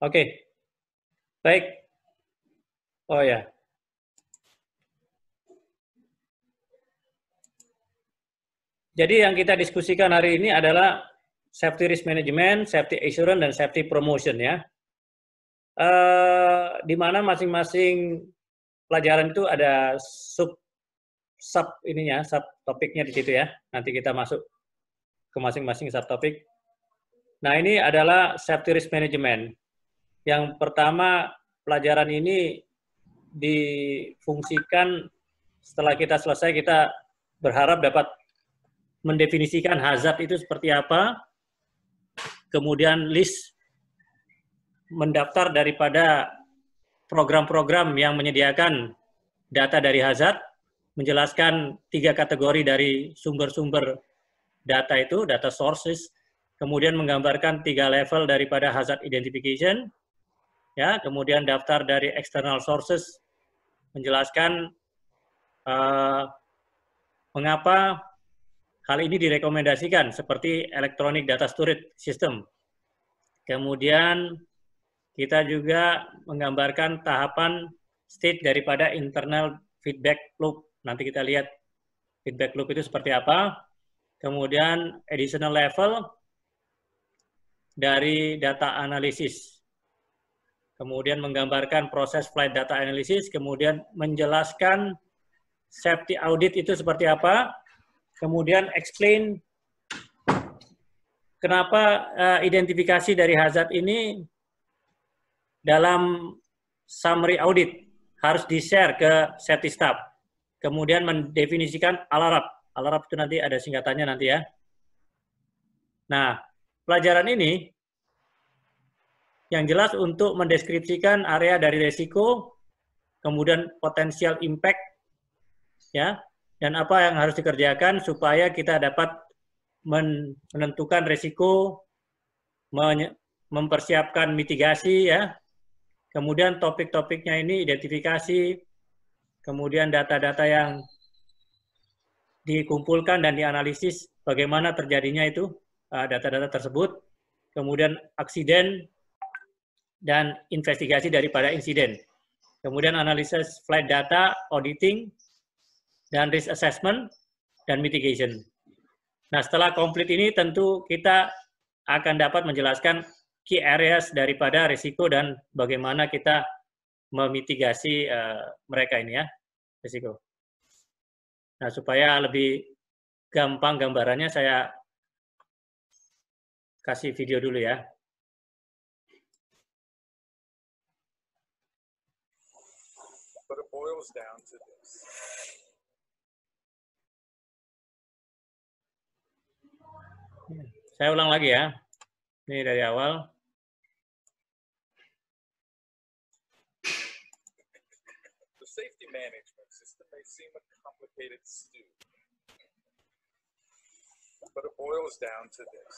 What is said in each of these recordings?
Oke, baik. Oh ya. Jadi yang kita diskusikan hari ini adalah safety risk management, safety assurance, dan safety promotion ya. Di mana masing-masing pelajaran itu ada sub ininya, sub topiknya di situ ya. Nanti kita masuk ke masing-masing sub topik. Nah, ini adalah safety risk management. Yang pertama, pelajaran ini difungsikan setelah kita selesai, kita berharap dapat mendefinisikan hazard itu seperti apa, kemudian list mendaftar daripada program-program yang menyediakan data dari hazard, menjelaskan 3 kategori dari sumber-sumber data itu, data sources, kemudian menggambarkan 3 level daripada hazard identification, ya, kemudian daftar dari external sources, menjelaskan mengapa hal ini direkomendasikan seperti electronic data storage system. Kemudian kita juga menggambarkan tahapan state daripada internal feedback loop. Nanti kita lihat feedback loop itu seperti apa. Kemudian additional level dari data analisis. Kemudian menggambarkan proses flight data analysis, kemudian menjelaskan safety audit itu seperti apa, kemudian explain kenapa identifikasi dari hazard ini dalam summary audit harus di-share ke safety staff. Kemudian mendefinisikan ALARAP. ALARAP itu nanti ada singkatannya nanti ya. Nah, pelajaran ini yang jelas untuk mendeskripsikan area dari resiko, kemudian potensial impact, ya, dan apa yang harus dikerjakan supaya kita dapat menentukan resiko, mempersiapkan mitigasi, ya. Kemudian topik-topiknya ini identifikasi, kemudian data-data yang dikumpulkan dan dianalisis bagaimana terjadinya itu data-data tersebut, kemudian aksiden dan investigasi daripada insiden. Kemudian analisis flight data, auditing, dan risk assessment, dan mitigation. Nah, setelah komplit ini tentu kita akan dapat menjelaskan key areas daripada risiko dan bagaimana kita memitigasi mereka ini ya, risiko. Nah, supaya lebih gampang gambarannya saya kasih video dulu ya. But it boils down to this. Saya ulang lagi ya. Ini dari awal. The safety management system may seem a complicated stew, but it boils down to this.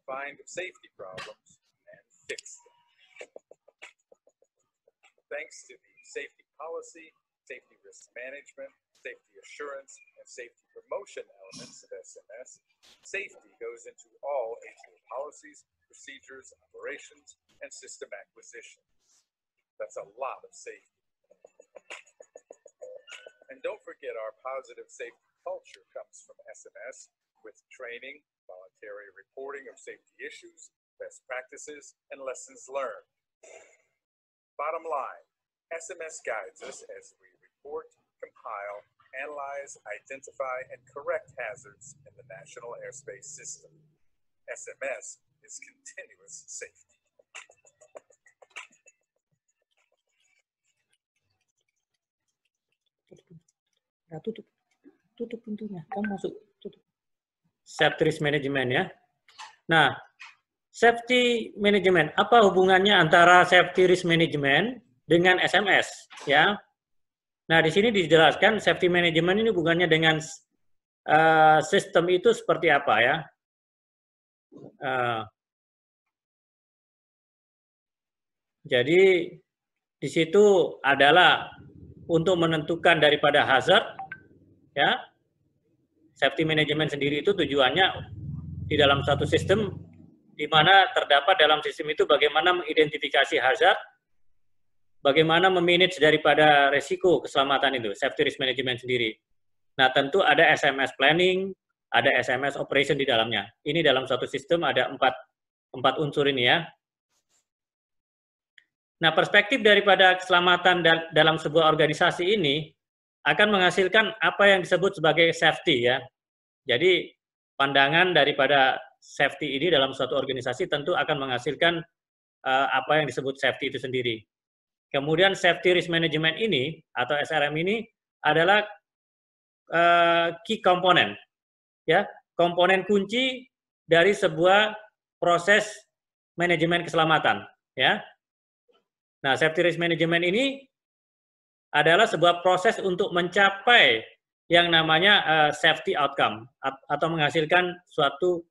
Find safety problems and fix them. Thanks to the safety policy, safety risk management, safety assurance, and safety promotion elements of SMS, safety goes into all HR policies, procedures, operations, and system acquisitions. That's a lot of safety. And don't forget our positive safety culture comes from SMS with training, voluntary reporting of safety issues, best practices, and lessons learned. Bottom line, SMS guides us as we report, compile, analyze, identify, and correct hazards in the National Airspace System. SMS is continuous safety. Nah, tutup pintunya. Kamu masuk. Tutup. Safety risk management ya. Nah, safety management, apa hubungannya antara safety risk management dengan SMS ya? Nah, di sini dijelaskan safety management ini hubungannya dengan sistem itu seperti apa ya? Jadi di situ adalah untuk menentukan daripada hazard ya. Safety management sendiri itu tujuannya di dalam satu sistem di mana terdapat dalam sistem itu bagaimana mengidentifikasi hazard, bagaimana memanage daripada resiko keselamatan itu, safety risk management sendiri. Nah, tentu ada SMS planning, ada SMS operation di dalamnya. Ini dalam suatu sistem ada empat unsur ini ya. Nah, perspektif daripada keselamatan dalam sebuah organisasi ini akan menghasilkan apa yang disebut sebagai safety ya. Jadi, pandangan daripada safety ini dalam suatu organisasi tentu akan menghasilkan apa yang disebut safety itu sendiri. Kemudian safety risk management ini atau SRM ini adalah key component, ya, komponen kunci dari sebuah proses manajemen keselamatan, ya. Nah, safety risk management ini adalah sebuah proses untuk mencapai yang namanya safety outcome atau menghasilkan suatu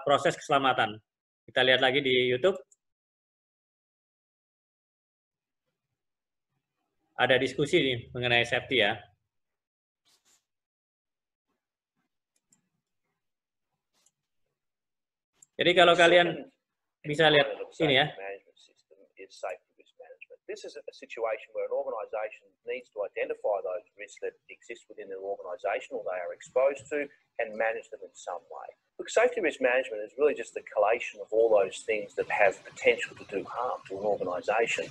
proses keselamatan. Kita lihat lagi di YouTube. Ada diskusi nih mengenai safety ya. Jadi kalau kalian bisa lihat sini ya. This is a situation where an organisation needs to identify those risks that exist within their organisation or they are exposed to and manage them in some way. Look, safety risk management is really just the collation of all those things that have potential to do harm to an organisation.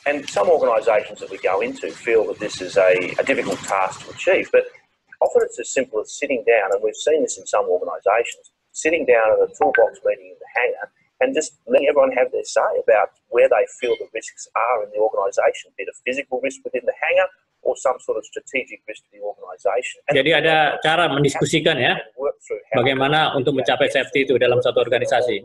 And some organisations that we go into feel that this is a difficult task to achieve, but often it's as simple as sitting down, and we've seen this in some organisations, sitting down at a toolbox meeting in the hangar and just letting everyone have their say about where they feel the risks are in the organisation, be it a physical risk within the hangar or some sort of strategic risk to the organisation. Jadi ada cara mendiskusikan ya, bagaimana untuk mencapai safety itu dalam satu organisasi.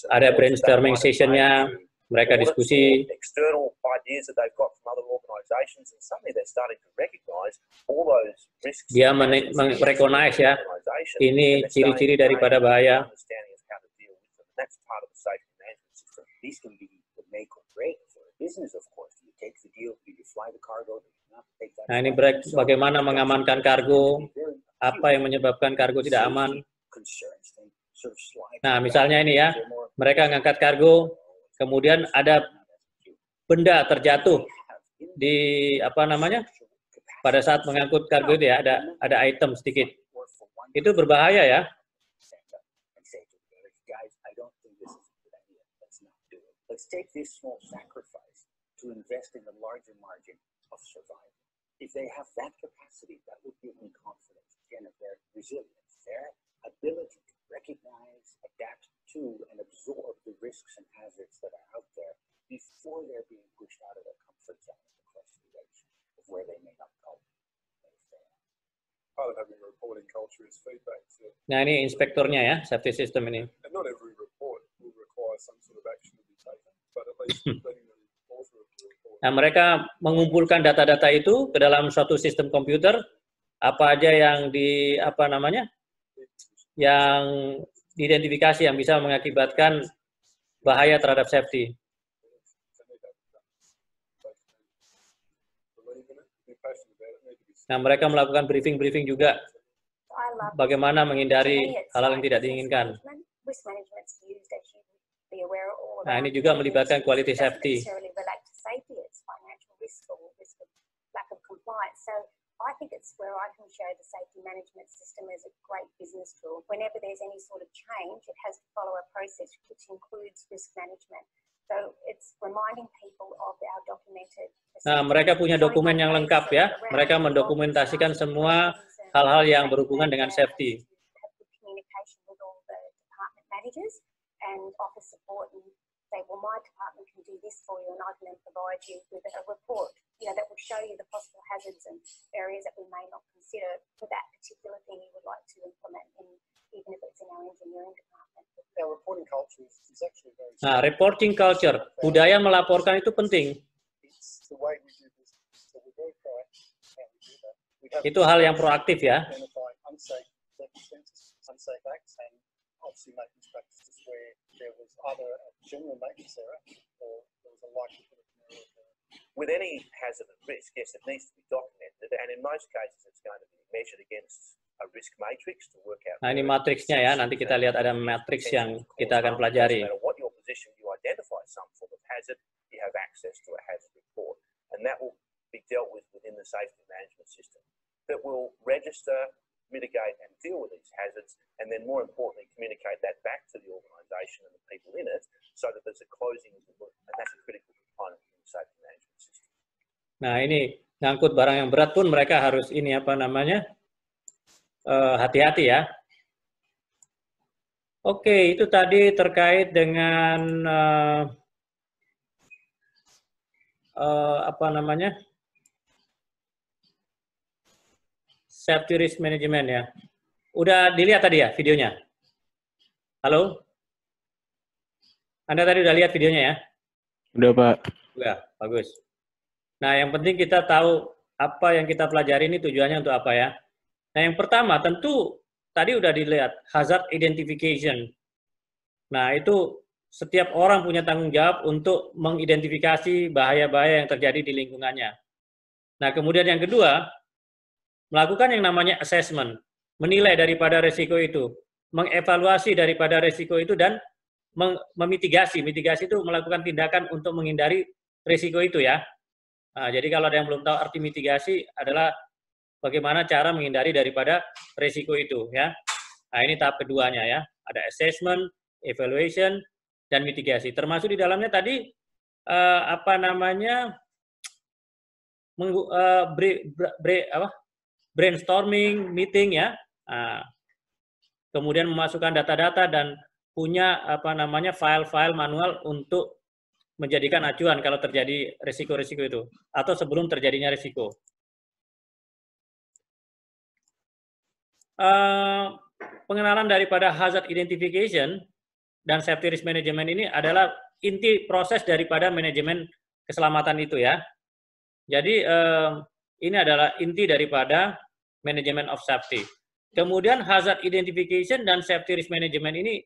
Ada brainstorming sessionnya, mereka diskusi. Dia merecognize ya, ini ciri-ciri daripada bahaya. Nah, ini bagaimana mengamankan kargo, apa yang menyebabkan kargo tidak aman. Nah, misalnya ini ya, mereka ngangkat kargo, kemudian ada benda terjatuh di apa namanya? Pada saat mengangkut kargo itu ya, ada item sedikit. Itu berbahaya ya. Let's take this small sacrifice to invest in the larger margin of survival. If they have that capacity, that would give me confidence again of their resilience, their ability to recognize, adapt to, and absorb the risks and hazards that are out there before they're being pushed out of their comfort zone across the edge of where they may not go. Part of having a reporting culture is feedback. Nah, ini inspektornya ya, safety system ini. And not every report will require some sort of action to be taken, but at least letting the author of the report. Nah, mereka mengumpulkan data-data itu ke dalam suatu sistem komputer, apa aja yang yang diidentifikasi yang bisa mengakibatkan bahaya terhadap safety. Nah, mereka melakukan briefing-briefing juga bagaimana menghindari hal-hal yang tidak diinginkan. Nah, ini juga melibatkan quality safety. I think it's where I can show the safety management system as a great business tool. Whenever there's any sort of change, it has to follow a process which includes risk management. So it's reminding people of our documented. Nah, mereka punya dokumen yang lengkap ya. Mereka mendokumentasikan semua hal-hal yang berhubungan dengan safety. Communication with all the department managers and offer support and say, well, my department can do this for you, and I can then provide you with a report, that will show you the possible hazards and areas that we may not consider for that particular thing you would like to implement, even if it's in our engineering department. Our reporting culture is actually very. Nah, reporting culture, budaya melaporkan itu penting. It's the way we do business. So we're very proactive how we do that. Itu hal yang proaktif ya. Unsafe circumstances, unsafe acts, and obviously maintenance practices where there was either a general maintenance error or there was a likelihood of an error. With any hazard and risk, yes, it needs to be documented. And in most cases, it's going to be measured against a risk matrix to work out. Nah, ini matriksnya ya. Nanti kita lihat ada matriks yang kita akan pelajari. No matter what your position, you identify some form of hazard, you have access to a hazard report. And that will be dealt with within the safety management system that will register, mitigate and deal with these hazards, and then more importantly, communicate that back to the organisation and the people in it so that there's a closing of the loop. And that's a critical component in the safety management system. Nah, ini ngangkut barang yang berat pun mereka harus ini apa namanya, hati-hati ya. Oke, itu tadi terkait dengan apa namanya, safety risk management ya. Udah dilihat tadi ya videonya? Halo? Anda tadi udah lihat videonya ya? Udah, Pak. Udah, bagus. Nah, yang penting kita tahu apa yang kita pelajari ini tujuannya untuk apa ya. Nah, yang pertama tentu tadi udah dilihat hazard identification. Nah, itu setiap orang punya tanggung jawab untuk mengidentifikasi bahaya-bahaya yang terjadi di lingkungannya. Nah, kemudian yang kedua, melakukan yang namanya assessment, menilai daripada risiko itu, mengevaluasi daripada risiko itu, dan memitigasi. Mitigasi itu melakukan tindakan untuk menghindari risiko itu ya. Nah, jadi kalau ada yang belum tahu arti mitigasi adalah bagaimana cara menghindari daripada risiko itu ya. Nah, ini tahap keduanya ya. Ada assessment, evaluation, dan mitigasi. Termasuk di dalamnya tadi apa namanya, brainstorming, meeting ya. Nah, kemudian memasukkan data-data dan punya apa namanya file-file manual untuk menjadikan acuan kalau terjadi risiko-risiko itu atau sebelum terjadinya risiko. Pengenalan daripada hazard identification dan safety risk management ini adalah inti proses daripada manajemen keselamatan itu ya. Jadi ini adalah inti daripada manajemen of safety. Kemudian hazard identification dan safety risk management ini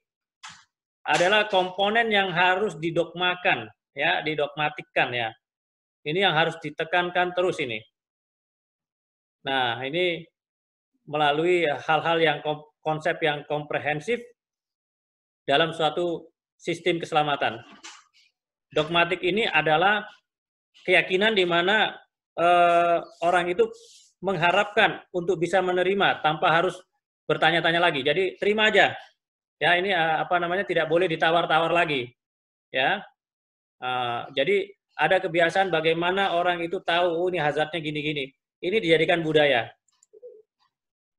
adalah komponen yang harus didogmakan ya, didogmatikkan ya. Ini yang harus ditekankan terus ini. Nah, ini melalui hal-hal yang konsep yang komprehensif dalam suatu sistem keselamatan. Dogmatik ini adalah keyakinan di mana orang itu mengharapkan untuk bisa menerima tanpa harus bertanya-tanya lagi. Jadi terima aja. Ya, ini apa namanya, tidak boleh ditawar-tawar lagi. Ya. Jadi ada kebiasaan bagaimana orang itu tahu ini hazardnya gini-gini. Ini dijadikan budaya.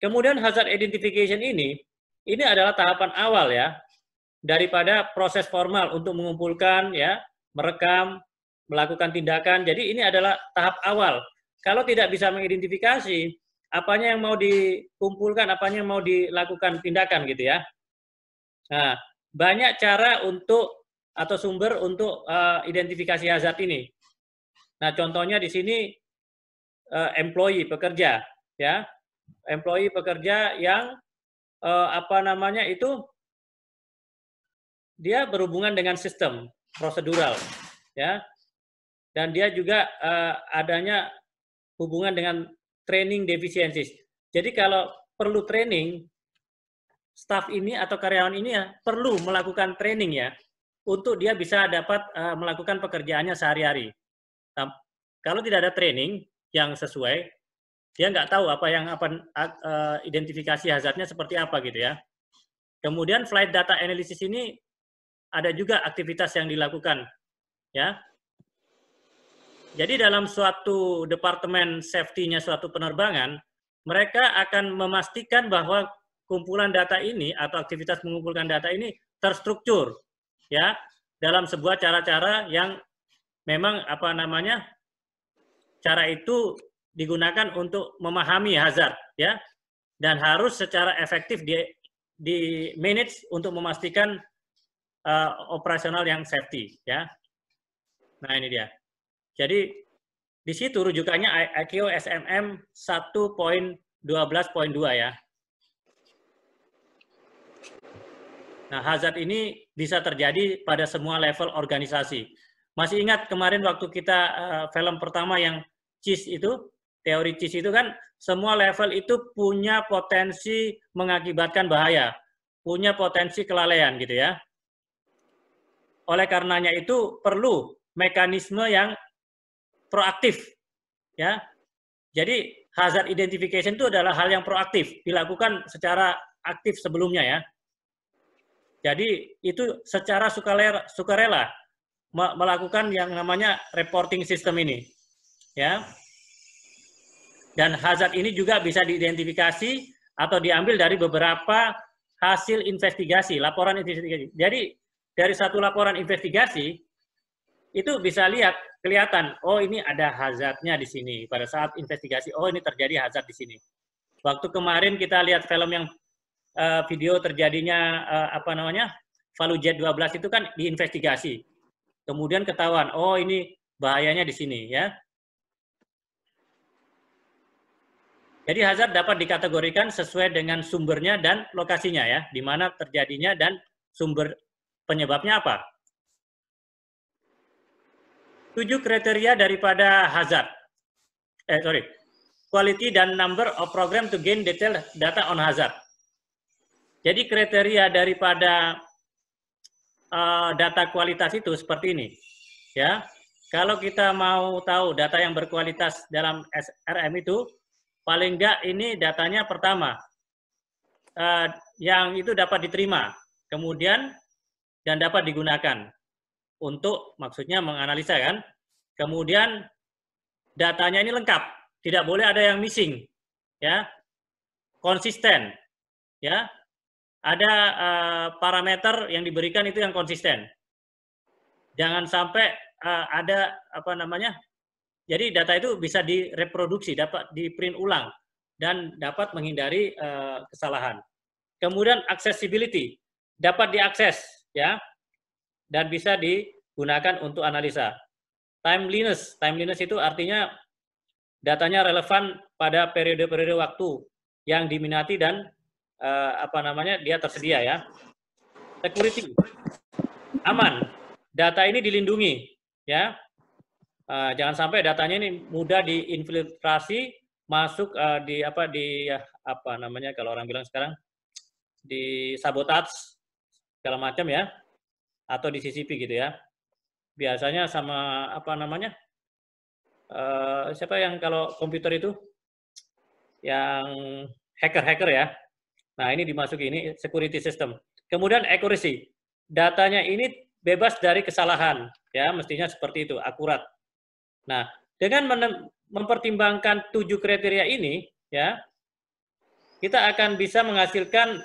Kemudian hazard identification ini adalah tahapan awal ya daripada proses formal untuk mengumpulkan ya, merekam, melakukan tindakan. Jadi ini adalah tahap awal. Kalau tidak bisa mengidentifikasi apanya yang mau dikumpulkan, apanya yang mau dilakukan tindakan gitu ya. Nah, banyak cara untuk atau sumber untuk identifikasi hazard ini. Nah, contohnya di sini employee pekerja ya. Employee pekerja yang apa namanya itu dia berhubungan dengan sistem prosedural ya. Dan dia juga adanya hubungan dengan training deficiencies. Jadi kalau perlu training, staf ini atau karyawan ini ya perlu melakukan training ya untuk dia bisa dapat melakukan pekerjaannya sehari-hari. Nah, kalau tidak ada training yang sesuai, dia nggak tahu apa yang identifikasi hazardnya seperti apa gitu ya. Kemudian flight data analysis ini ada juga aktivitas yang dilakukan ya. Jadi dalam suatu departemen safety-nya suatu penerbangan, mereka akan memastikan bahwa kumpulan data ini atau aktivitas mengumpulkan data ini terstruktur ya dalam sebuah cara-cara yang memang apa namanya cara itu digunakan untuk memahami hazard ya dan harus secara efektif di manage untuk memastikan operasional yang safety ya. Nah, ini dia. Jadi di situ rujukannya ICAO SMM 1.12.2 ya. Nah, hazard ini bisa terjadi pada semua level organisasi. Masih ingat kemarin waktu kita film pertama yang CIS itu, teori CIS itu kan semua level itu punya potensi mengakibatkan bahaya, punya potensi kelalaian gitu ya. Oleh karenanya itu perlu mekanisme yang proaktif ya. Jadi hazard identification itu adalah hal yang proaktif, dilakukan secara aktif sebelumnya ya. Jadi itu secara sukarela melakukan yang namanya reporting system ini, ya. Dan hazard ini juga bisa diidentifikasi atau diambil dari beberapa hasil investigasi, laporan investigasi. Jadi dari satu laporan investigasi itu bisa kelihatan, oh ini ada hazardnya di sini pada saat investigasi, oh ini terjadi hazard di sini. Waktu kemarin kita lihat film yang video terjadinya Fallujah 12 itu kan diinvestigasi. Kemudian ketahuan, oh ini bahayanya di sini ya. Jadi hazard dapat dikategorikan sesuai dengan sumbernya dan lokasinya ya, di mana terjadinya dan sumber penyebabnya apa. 7 kriteria daripada hazard. Quality dan number of program to gain detailed data on hazard. Jadi kriteria daripada data kualitas itu seperti ini, ya. Kalau kita mau tahu data yang berkualitas dalam SRM itu, paling enggak ini datanya pertama, yang itu dapat diterima, kemudian dan dapat digunakan untuk maksudnya menganalisa kan. Kemudian datanya ini lengkap, tidak boleh ada yang missing, ya, konsisten, ya. Ada parameter yang diberikan itu yang konsisten. Jangan sampai ada jadi data itu bisa direproduksi, dapat di-print ulang, dan dapat menghindari kesalahan. Kemudian accessibility, dapat diakses, ya, dan bisa digunakan untuk analisa. Timeliness itu artinya datanya relevan pada periode-periode waktu yang diminati dan dia tersedia ya. Security, aman, data ini dilindungi ya. Jangan sampai datanya ini mudah diinfiltrasi masuk kalau orang bilang sekarang di sabotage segala macam ya, atau di CCP gitu ya. Biasanya sama siapa yang kalau komputer itu yang hacker ya. Nah, ini dimasuki, ini security system. Kemudian accuracy. Datanya ini bebas dari kesalahan, ya, mestinya seperti itu, akurat. Nah, dengan mempertimbangkan 7 kriteria ini, ya, kita akan bisa menghasilkan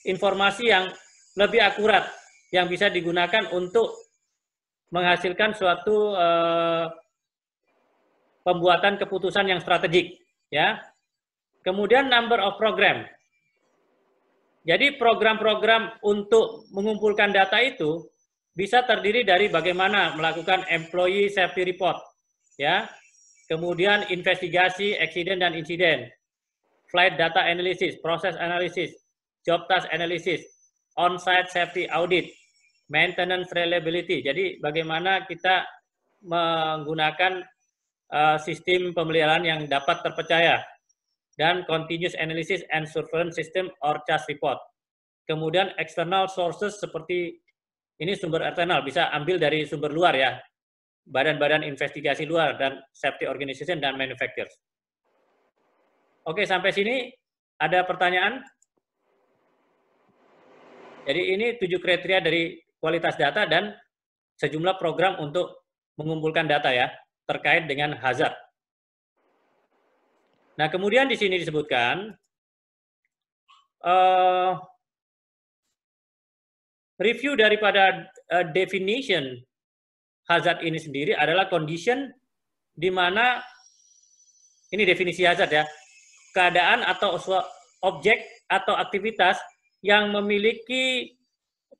informasi yang lebih akurat, yang bisa digunakan untuk menghasilkan suatu pembuatan keputusan yang strategik, ya. Kemudian number of program. Jadi program-program untuk mengumpulkan data itu bisa terdiri dari bagaimana melakukan employee safety report, ya. Kemudian investigasi accident dan insiden, flight data analysis, process analysis, job task analysis, on-site safety audit, maintenance reliability. Jadi bagaimana kita menggunakan sistem pemeliharaan yang dapat terpercaya, dan continuous analysis and surveillance system or CAS report. Kemudian external sources seperti ini sumber eksternal, bisa ambil dari sumber luar ya, badan-badan investigasi luar dan safety organization dan manufacturers. Oke, sampai sini ada pertanyaan? Jadi ini 7 kriteria dari kualitas data dan sejumlah program untuk mengumpulkan data ya, terkait dengan hazard. Nah, kemudian di sini disebutkan review daripada definition hazard ini sendiri adalah condition di mana ini definisi hazard ya, keadaan atau objek atau aktivitas yang memiliki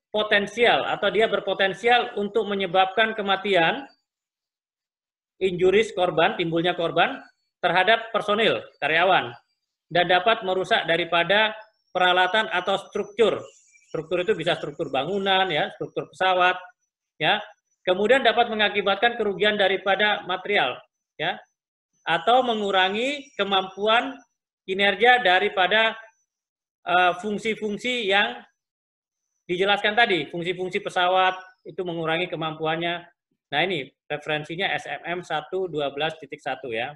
potensial atau dia berpotensial untuk menyebabkan kematian, injuries korban, timbulnya korban terhadap personil, karyawan, dan dapat merusak daripada peralatan atau struktur. Struktur itu bisa struktur bangunan, ya, struktur pesawat, ya. Kemudian dapat mengakibatkan kerugian daripada material, ya. atau mengurangi kemampuan kinerja daripada fungsi-fungsi yang dijelaskan tadi. Fungsi-fungsi pesawat itu mengurangi kemampuannya. Nah ini referensinya SMM 112.1 ya.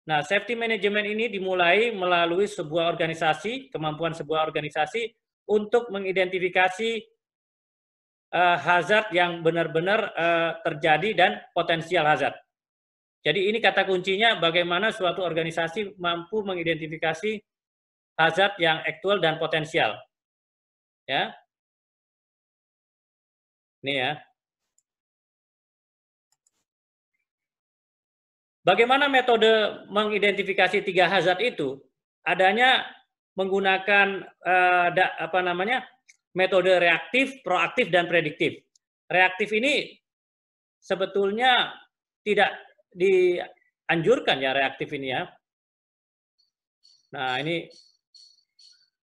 Nah, safety management ini dimulai melalui sebuah organisasi, kemampuan sebuah organisasi untuk mengidentifikasi hazard yang benar-benar terjadi dan potensial hazard. Jadi ini kata kuncinya bagaimana suatu organisasi mampu mengidentifikasi hazard yang aktual dan potensial. Ya. Ini ya. Bagaimana metode mengidentifikasi 3 hazard itu? Adanya menggunakan metode reaktif, proaktif, dan prediktif. Reaktif ini sebetulnya tidak dianjurkan ya reaktif ini ya. Nah ini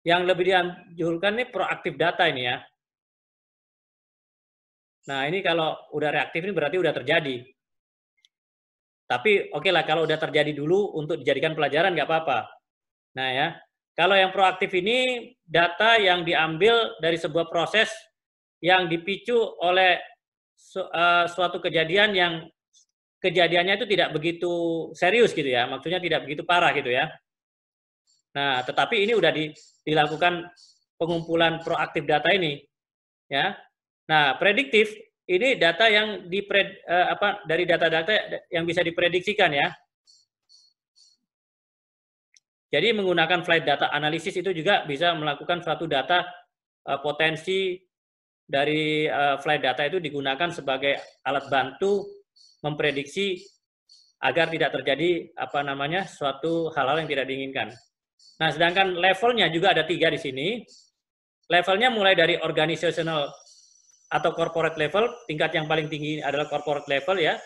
yang lebih dianjurkan ini proaktif data ini ya. Nah ini kalau udah reaktif ini berarti udah terjadi. Tapi oke lah kalau udah terjadi dulu untuk dijadikan pelajaran nggak apa-apa. Nah ya, kalau yang proaktif ini data yang diambil dari sebuah proses yang dipicu oleh suatu kejadian yang kejadiannya itu tidak begitu serius gitu ya, maksudnya tidak begitu parah gitu ya. Nah, tetapi ini udah dilakukan pengumpulan proaktif data ini, ya. Nah, prediktif ini data yang dari data-data yang bisa diprediksikan ya. Jadi menggunakan flight data analysis itu juga bisa melakukan suatu data potensi dari flight data itu digunakan sebagai alat bantu memprediksi agar tidak terjadi suatu hal-hal yang tidak diinginkan. Nah, sedangkan levelnya juga ada 3 di sini. Levelnya mulai dari organizational atau corporate level, tingkat yang paling tinggi adalah corporate level ya.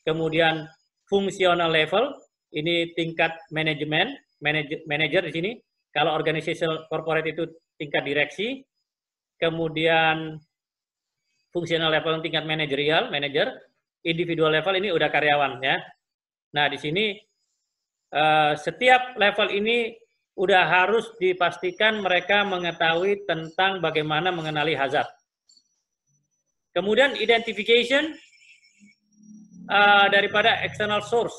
Kemudian fungsional level, ini tingkat manajemen, manager di sini. Kalau organizational corporate itu tingkat direksi. Kemudian fungsional level tingkat manajerial, manager. Individual level ini udah karyawan ya. Nah, di sini setiap level ini udah harus dipastikan mereka mengetahui tentang bagaimana mengenali hazard. Kemudian identification daripada external source.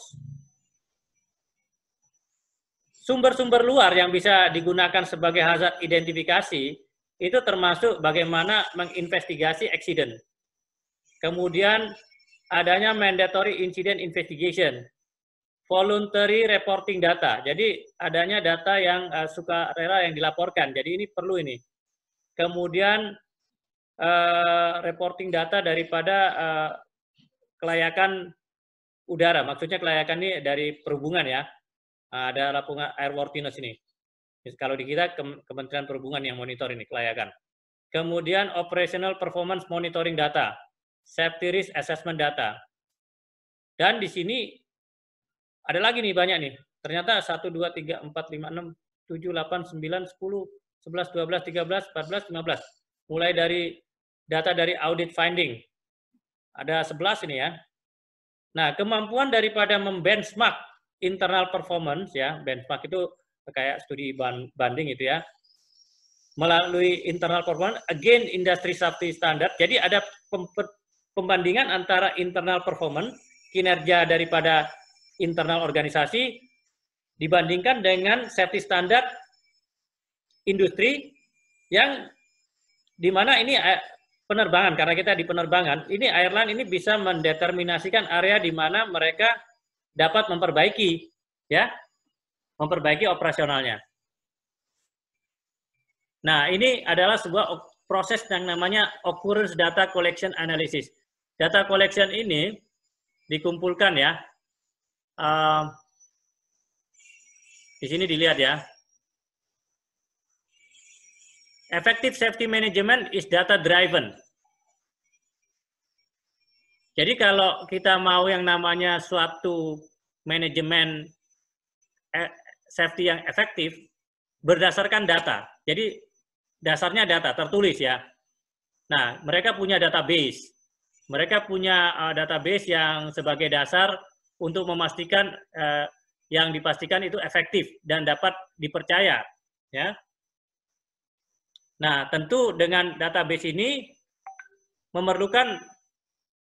Sumber-sumber luar yang bisa digunakan sebagai hazard identifikasi itu termasuk bagaimana menginvestigasi accident. Kemudian adanya mandatory incident investigation, voluntary reporting data. Jadi adanya data yang sukarela yang dilaporkan. Jadi ini perlu ini. Kemudian reporting data daripada kelayakan udara. Maksudnya kelayakan ini dari perhubungan ya. Ada laporan airworthiness ini. Kalau di kita Kementerian Perhubungan yang monitor ini kelayakan. Kemudian operational performance monitoring data, safety risk assessment data. Dan di sini ada lagi nih banyak nih. Ternyata 1, 2, 3, 4, 5, 6, 7, 8, 9, 10, 11, 12, 13, 14, 15. Mulai dari data dari audit finding. Ada 11 ini ya. Nah, kemampuan daripada membenchmark internal performance ya, benchmark itu kayak studi banding itu ya. Melalui internal performance again industry safety standard. Jadi ada pembandingan antara internal performance, kinerja daripada internal organisasi dibandingkan dengan safety standard industri yang dimana ini penerbangan, karena kita di penerbangan, ini airline ini bisa mendeterminasikan area di mana mereka dapat memperbaiki, ya, memperbaiki operasionalnya. Nah, ini adalah sebuah proses yang namanya occurrence data collection analysis. Data collection ini dikumpulkan ya. Di sini dilihat ya. Effective safety management is data driven. Jadi kalau kita mau yang namanya suatu manajemen safety yang efektif berdasarkan data. Jadi dasarnya data tertulis ya. Nah, mereka punya database. Mereka punya database yang sebagai dasar untuk memastikan yang dipastikan itu efektif dan dapat dipercaya, ya. Nah, tentu dengan database ini memerlukan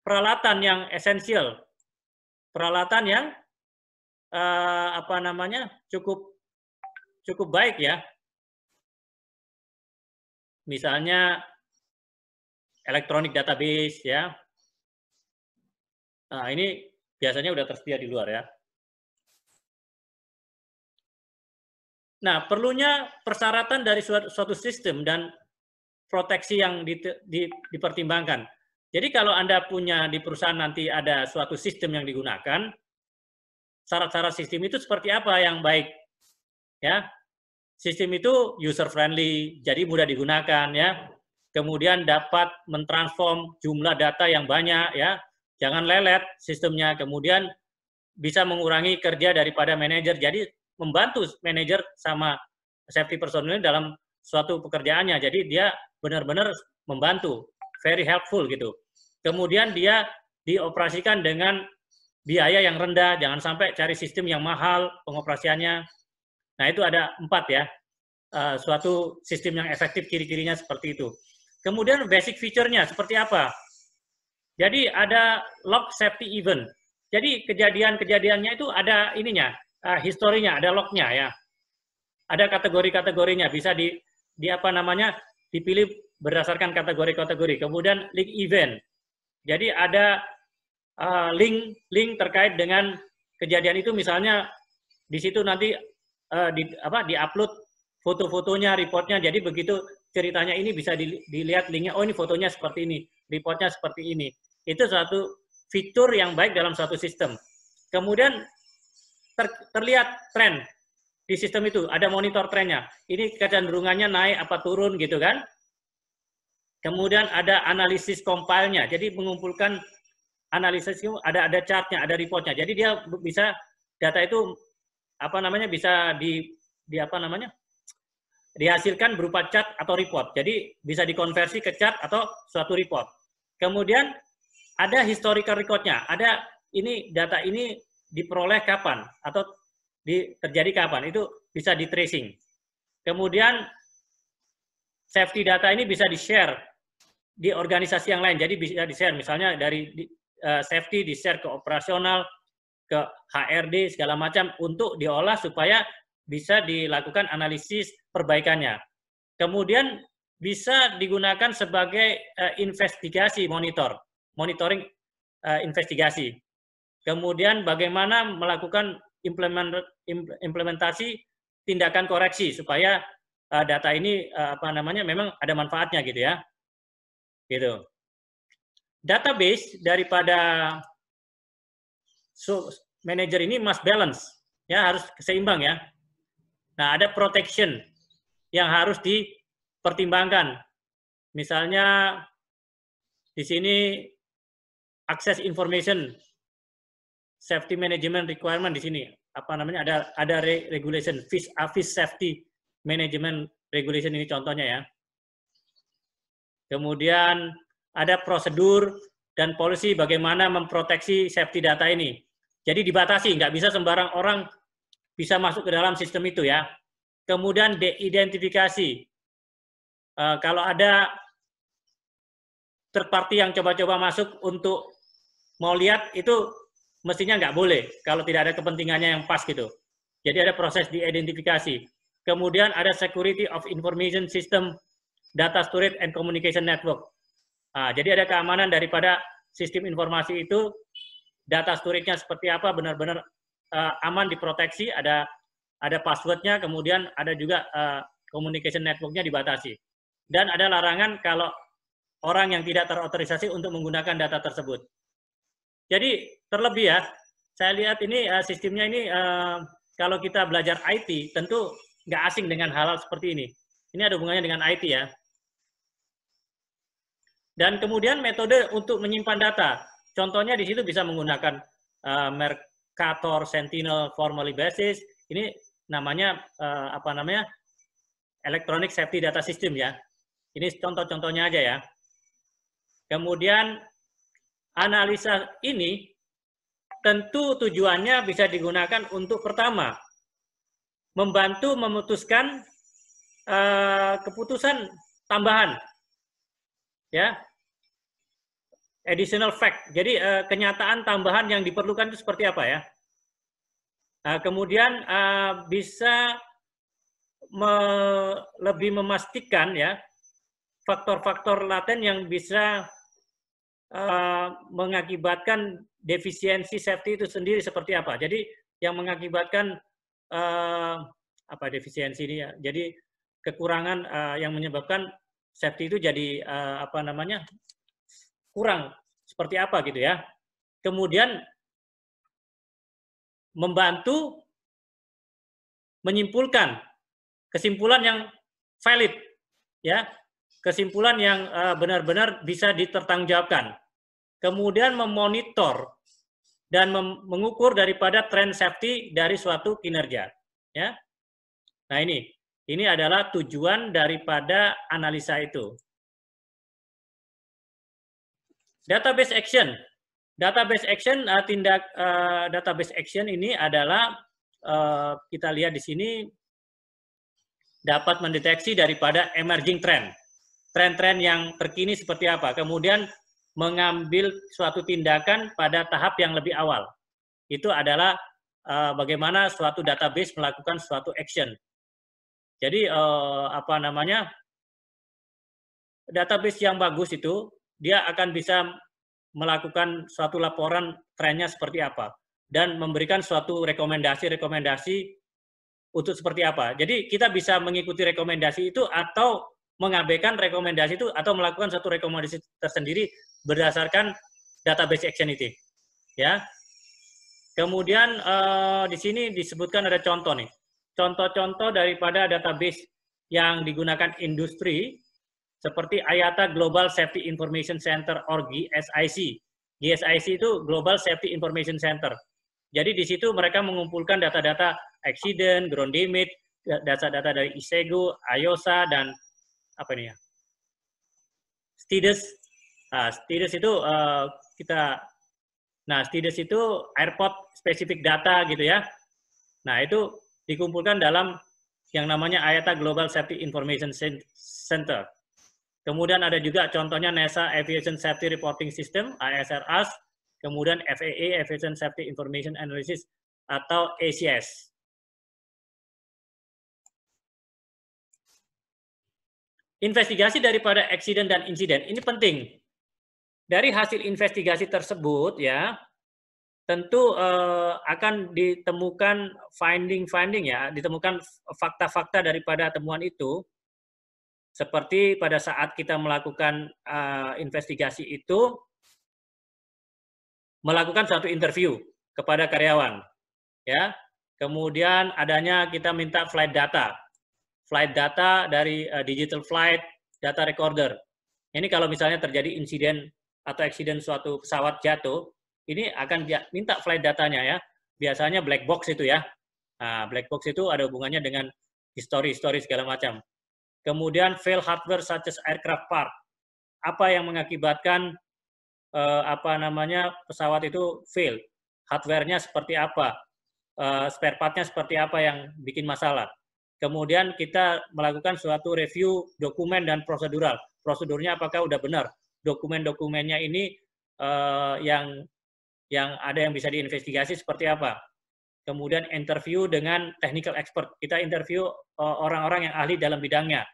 peralatan yang esensial, peralatan yang cukup baik ya. Misalnya electronic database ya. Nah, ini biasanya udah tersedia di luar ya. Nah, perlunya persyaratan dari suatu sistem dan proteksi yang dipertimbangkan. Jadi kalau Anda punya di perusahaan nanti ada suatu sistem yang digunakan, syarat-syarat sistem itu seperti apa yang baik? Ya, sistem itu user friendly, jadi mudah digunakan ya. Kemudian dapat mentransform jumlah data yang banyak ya. Jangan lelet sistemnya. Kemudian bisa mengurangi kerja daripada manajer. Jadi membantu manajer sama safety personil dalam suatu pekerjaannya. Jadi dia benar-benar membantu, very helpful gitu. Kemudian dia dioperasikan dengan biaya yang rendah, jangan sampai cari sistem yang mahal pengoperasiannya. Nah, itu ada 4 ya, suatu sistem yang efektif ciri-cirinya seperti itu. Kemudian basic feature-nya seperti apa? Jadi ada log safety event. Jadi kejadian-kejadiannya itu ada ininya, historinya, ada lognya ya. Ada kategori-kategorinya, bisa dipilih berdasarkan kategori-kategori. Kemudian link event. Jadi ada link terkait dengan kejadian itu, misalnya di situ nanti di-upload foto-fotonya, reportnya. Jadi begitu ceritanya ini bisa dilihat linknya, oh ini fotonya seperti ini, reportnya seperti ini. Itu satu fitur yang baik dalam satu sistem. Kemudian terlihat tren di sistem itu, ada monitor trennya. Ini kecenderungannya naik apa turun gitu kan. Kemudian ada analisis compile-nya. Jadi mengumpulkan analisis itu ada chart-nya, ada report-nya. Jadi dia bisa data itu bisa dihasilkan berupa chart atau report. Jadi bisa dikonversi ke chart atau suatu report. Kemudian ada historical record-nya. Ada ini data ini diperoleh kapan atau terjadi kapan, itu bisa di tracing. Kemudian safety data ini bisa di-share di organisasi yang lain, jadi bisa di-share, misalnya dari safety di-share ke operasional, ke HRD, segala macam, untuk diolah supaya bisa dilakukan analisis perbaikannya. Kemudian bisa digunakan sebagai investigasi monitoring investigasi. Kemudian bagaimana melakukan implementasi tindakan koreksi supaya data ini memang ada manfaatnya gitu ya. Gitu. Database daripada manager ini must balance ya, harus seimbang ya. Nah, ada protection yang harus dipertimbangkan. Misalnya di sini access information safety management requirement di sini ada regulation office safety management regulation, ini contohnya ya. Kemudian ada prosedur dan policy bagaimana memproteksi safety data ini. Jadi dibatasi, nggak bisa sembarang orang bisa masuk ke dalam sistem itu ya. Kemudian deidentifikasi. Kalau ada third party yang coba-coba masuk untuk mau lihat, itu mestinya nggak boleh kalau tidak ada kepentingannya yang pas gitu. Jadi ada proses diidentifikasi. Kemudian ada security of information system, data storage and communication network. Jadi ada keamanan daripada sistem informasi itu, data storage-nya seperti apa, benar-benar aman diproteksi, ada password-nya, kemudian ada juga communication network-nya dibatasi. Dan ada larangan kalau orang yang tidak terotorisasi untuk menggunakan data tersebut. Jadi terlebih ya, saya lihat ini sistemnya ini kalau kita belajar IT tentu nggak asing dengan hal-hal seperti ini. Ini ada hubungannya dengan IT ya. Dan kemudian metode untuk menyimpan data. Contohnya di situ bisa menggunakan Mercator, Sentinel, Formally Basis. Ini namanya Electronic Safety Data System ya. Ini contoh-contohnya aja ya. Kemudian analisa ini tentu tujuannya bisa digunakan untuk pertama, membantu memutuskan keputusan tambahan, ya, additional fact. Jadi kenyataan tambahan yang diperlukan itu seperti apa ya? Kemudian bisa lebih memastikan ya faktor-faktor laten yang bisa mengakibatkan defisiensi safety itu sendiri seperti apa. Jadi yang mengakibatkan apa defisiensi ini ya? Jadi kekurangan yang menyebabkan safety itu jadi apa namanya kurang seperti apa gitu ya. Kemudian membantu menyimpulkan kesimpulan yang valid ya, kesimpulan yang benar-benar bisa ditertanggungjawabkan. Kemudian memonitor dan mengukur daripada tren safety dari suatu kinerja ya. Nah, ini adalah tujuan daripada analisa itu. Database action. Database action database action ini adalah kita lihat di sini dapat mendeteksi daripada emerging trend. Tren-tren yang terkini seperti apa. Kemudian mengambil suatu tindakan pada tahap yang lebih awal. Itu adalah bagaimana suatu database melakukan suatu action. Jadi apa namanya? Database yang bagus itu dia akan bisa melakukan suatu laporan trennya seperti apa dan memberikan suatu rekomendasi untuk seperti apa. Jadi kita bisa mengikuti rekomendasi itu atau mengabaikan rekomendasi itu atau melakukan satu rekomendasi tersendiri berdasarkan database action itu. Ya. Kemudian di sini disebutkan ada contoh nih. Contoh-contoh daripada database yang digunakan industri seperti IATA Global Safety Information Center or GSIC. GSIC itu Global Safety Information Center. Jadi di situ mereka mengumpulkan data-data accident, ground damage, data-data dari ISEGO, IOSA, dan apa ini ya? STIDES. Nah, STIDES itu STIDES itu airport specific data gitu ya. Nah, itu dikumpulkan dalam yang namanya IATA Global Safety Information Center. Kemudian ada juga contohnya NASA Aviation Safety Reporting System, ASRS, kemudian FAA, Aviation Safety Information Analysis, atau ACS. Investigasi daripada accident dan insiden, ini penting. Dari hasil investigasi tersebut, ya, tentu akan ditemukan finding ya, ditemukan fakta-fakta daripada temuan itu. Seperti pada saat kita melakukan investigasi itu, melakukan suatu interview kepada karyawan, ya. Kemudian adanya kita minta flight data dari digital flight data recorder. Ini kalau misalnya terjadi insiden atau accident suatu pesawat jatuh, ini akan minta flight datanya ya. Biasanya black box itu ya. Nah, black box itu ada hubungannya dengan history segala macam. Kemudian fail hardware such as aircraft part. Apa yang mengakibatkan pesawat itu fail? Hardware-nya seperti apa? Spare part-nya seperti apa yang bikin masalah? Kemudian kita melakukan suatu review dokumen dan prosedural. Prosedurnya apakah udah benar? Dokumen-dokumennya ini yang ada yang bisa diinvestigasi seperti apa? Kemudian interview dengan technical expert. Kita interview orang-orang yang ahli dalam bidangnya.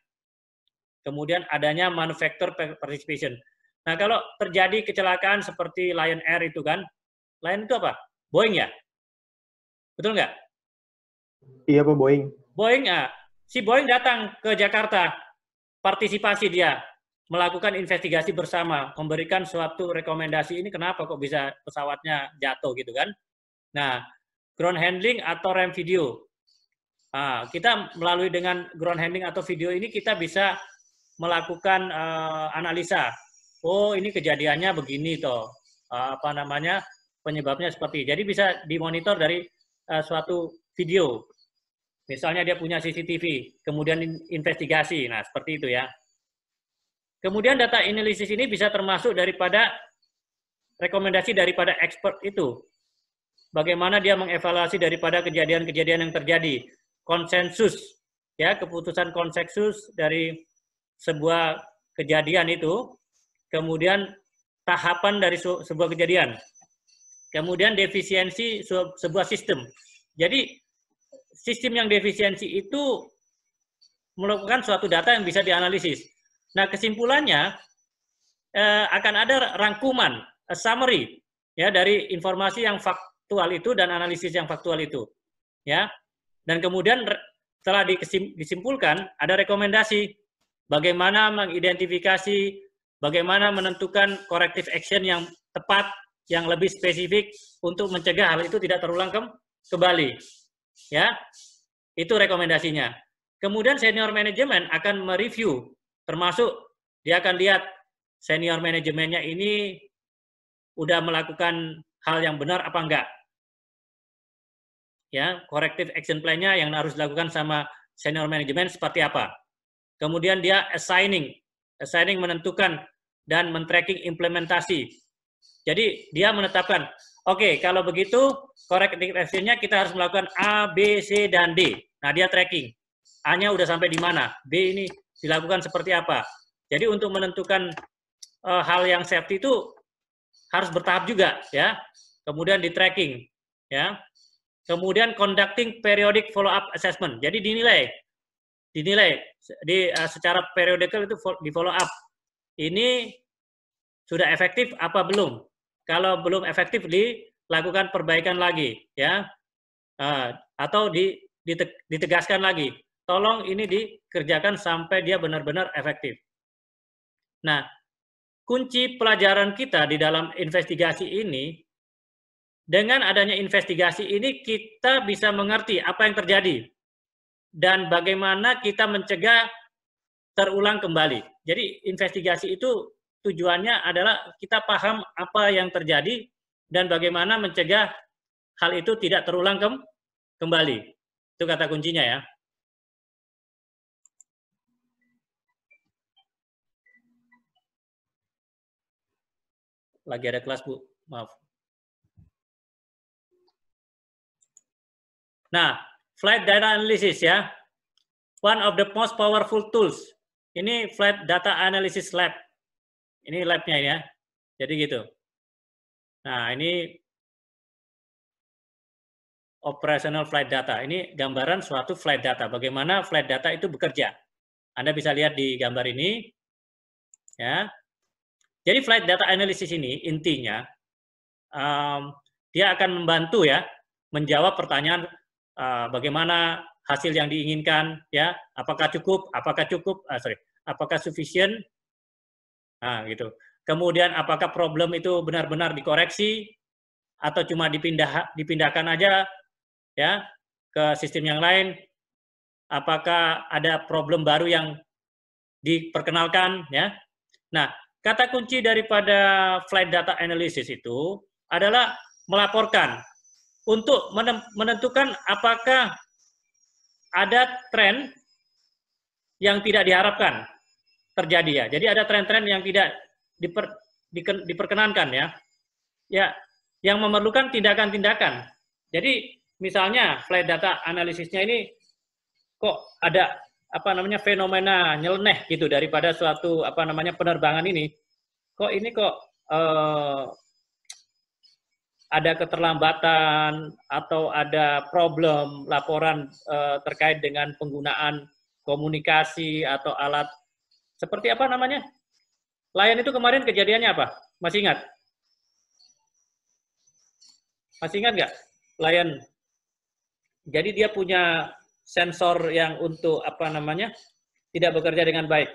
Kemudian adanya manufacturer participation. Nah, kalau terjadi kecelakaan seperti Lion Air itu kan, Lion itu apa? Boeing ya? Betul nggak? Iya, Pak, Boeing. Boeing, si Boeing datang ke Jakarta, partisipasi dia, melakukan investigasi bersama, memberikan suatu rekomendasi, ini kenapa kok bisa pesawatnya jatuh gitu kan. Nah, ground handling atau rem video. Nah, kita melalui dengan ground handling atau video ini kita bisa melakukan analisa. Oh, ini kejadiannya begini toh. Penyebabnya seperti. Jadi bisa dimonitor dari suatu video. Misalnya dia punya CCTV, kemudian investigasi. Nah, seperti itu ya. Kemudian data analisis ini bisa termasuk daripada rekomendasi daripada expert itu. bagaimana dia mengevaluasi daripada kejadian-kejadian yang terjadi, konsensus, ya, keputusan konsensus dari sebuah kejadian itu, kemudian tahapan dari sebuah kejadian, kemudian defisiensi sebuah sistem. Jadi sistem yang defisiensi itu melakukan suatu data yang bisa dianalisis. Nah, kesimpulannya akan ada rangkuman, summary, ya, dari informasi yang faktual itu dan analisis yang faktual itu, ya. Dan kemudian setelah disimpulkan, ada rekomendasi bagaimana mengidentifikasi, bagaimana menentukan corrective action yang tepat, yang lebih spesifik untuk mencegah hal itu tidak terulang kembali. Ya, itu rekomendasinya. Kemudian senior manajemen akan mereview, termasuk dia akan lihat senior manajemennya ini udah melakukan hal yang benar apa enggak. Ya, corrective action plan-nya yang harus dilakukan sama senior manajemen seperti apa. Kemudian dia assigning menentukan dan men-tracking implementasi. Jadi dia menetapkan, oke, kalau begitu corrective action-nya kita harus melakukan A, B, C, dan D. Nah, dia tracking. A-nya udah sampai di mana, B ini dilakukan seperti apa. Jadi untuk menentukan hal yang safety itu harus bertahap juga, ya. Kemudian di tracking, ya. Kemudian conducting periodic follow-up assessment. Jadi dinilai secara periodical itu di follow up. Ini sudah efektif apa belum? Kalau belum efektif dilakukan perbaikan lagi, ya, atau ditegaskan lagi. Tolong ini dikerjakan sampai dia benar-benar efektif. Nah, kunci pelajaran kita di dalam investigasi ini, dengan adanya investigasi ini kita bisa mengerti apa yang terjadi dan bagaimana kita mencegah terulang kembali. Jadi investigasi itu tujuannya adalah kita paham apa yang terjadi dan bagaimana mencegah hal itu tidak terulang kembali. Itu kata kuncinya, ya. Lagi ada kelas, Bu. Maaf. Nah, flight data analysis, ya. One of the most powerful tools. Ini flight data analysis lab. Ini labnya, ya. Jadi gitu. Nah, ini operational flight data. Ini gambaran suatu flight data. Bagaimana flight data itu bekerja. Anda bisa lihat di gambar ini. Ya. Jadi flight data analysis ini intinya dia akan membantu, ya, menjawab pertanyaan bagaimana hasil yang diinginkan, ya, apakah sufficient, nah gitu. Kemudian apakah problem itu benar-benar dikoreksi atau cuma dipindahkan aja, ya, ke sistem yang lain, apakah ada problem baru yang diperkenalkan, ya. Nah, kata kunci daripada flight data analysis itu adalah melaporkan untuk menentukan apakah ada tren yang tidak diharapkan terjadi, ya. Jadi ada tren-tren yang tidak diperkenankan, ya. Ya, yang memerlukan tindakan-tindakan. Jadi misalnya flight data analisisnya ini kok ada fenomena nyeleneh gitu daripada suatu penerbangan ini. Kok ada keterlambatan atau ada problem laporan terkait dengan penggunaan komunikasi atau alat seperti Lion itu kemarin kejadiannya apa? Masih ingat? Masih ingat nggak? Lion. Jadi dia punya sensor yang untuk tidak bekerja dengan baik,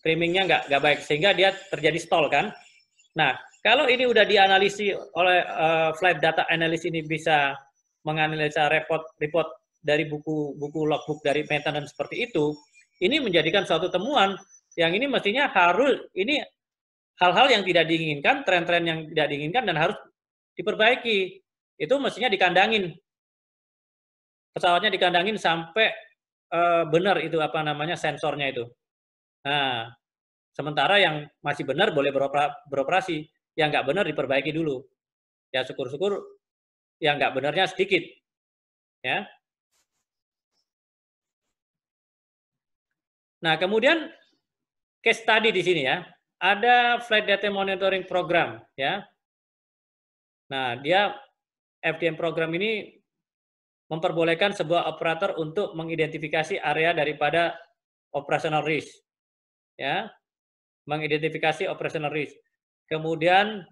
trimmingnya nggak baik, sehingga dia terjadi stall, kan. Nah, kalau ini udah dianalisis oleh flight data analyst ini bisa menganalisa report dari buku logbook dari maintenance seperti itu, ini menjadikan suatu temuan yang ini mestinya ini hal-hal yang tidak diinginkan, tren-tren yang tidak diinginkan dan harus diperbaiki. Itu mestinya dikandangin. Pesawatnya dikandangin sampai benar itu sensornya itu. Nah, sementara yang masih benar boleh beroperasi. yang nggak benar diperbaiki dulu. Ya syukur-syukur yang nggak benarnya sedikit. Ya. Nah, kemudian case study di sini ya. Ada Flight Data Monitoring Program ya. Nah, dia FDM program ini memperbolehkan sebuah operator untuk mengidentifikasi area daripada operational risk. Ya. Mengidentifikasi operational risk. Kemudian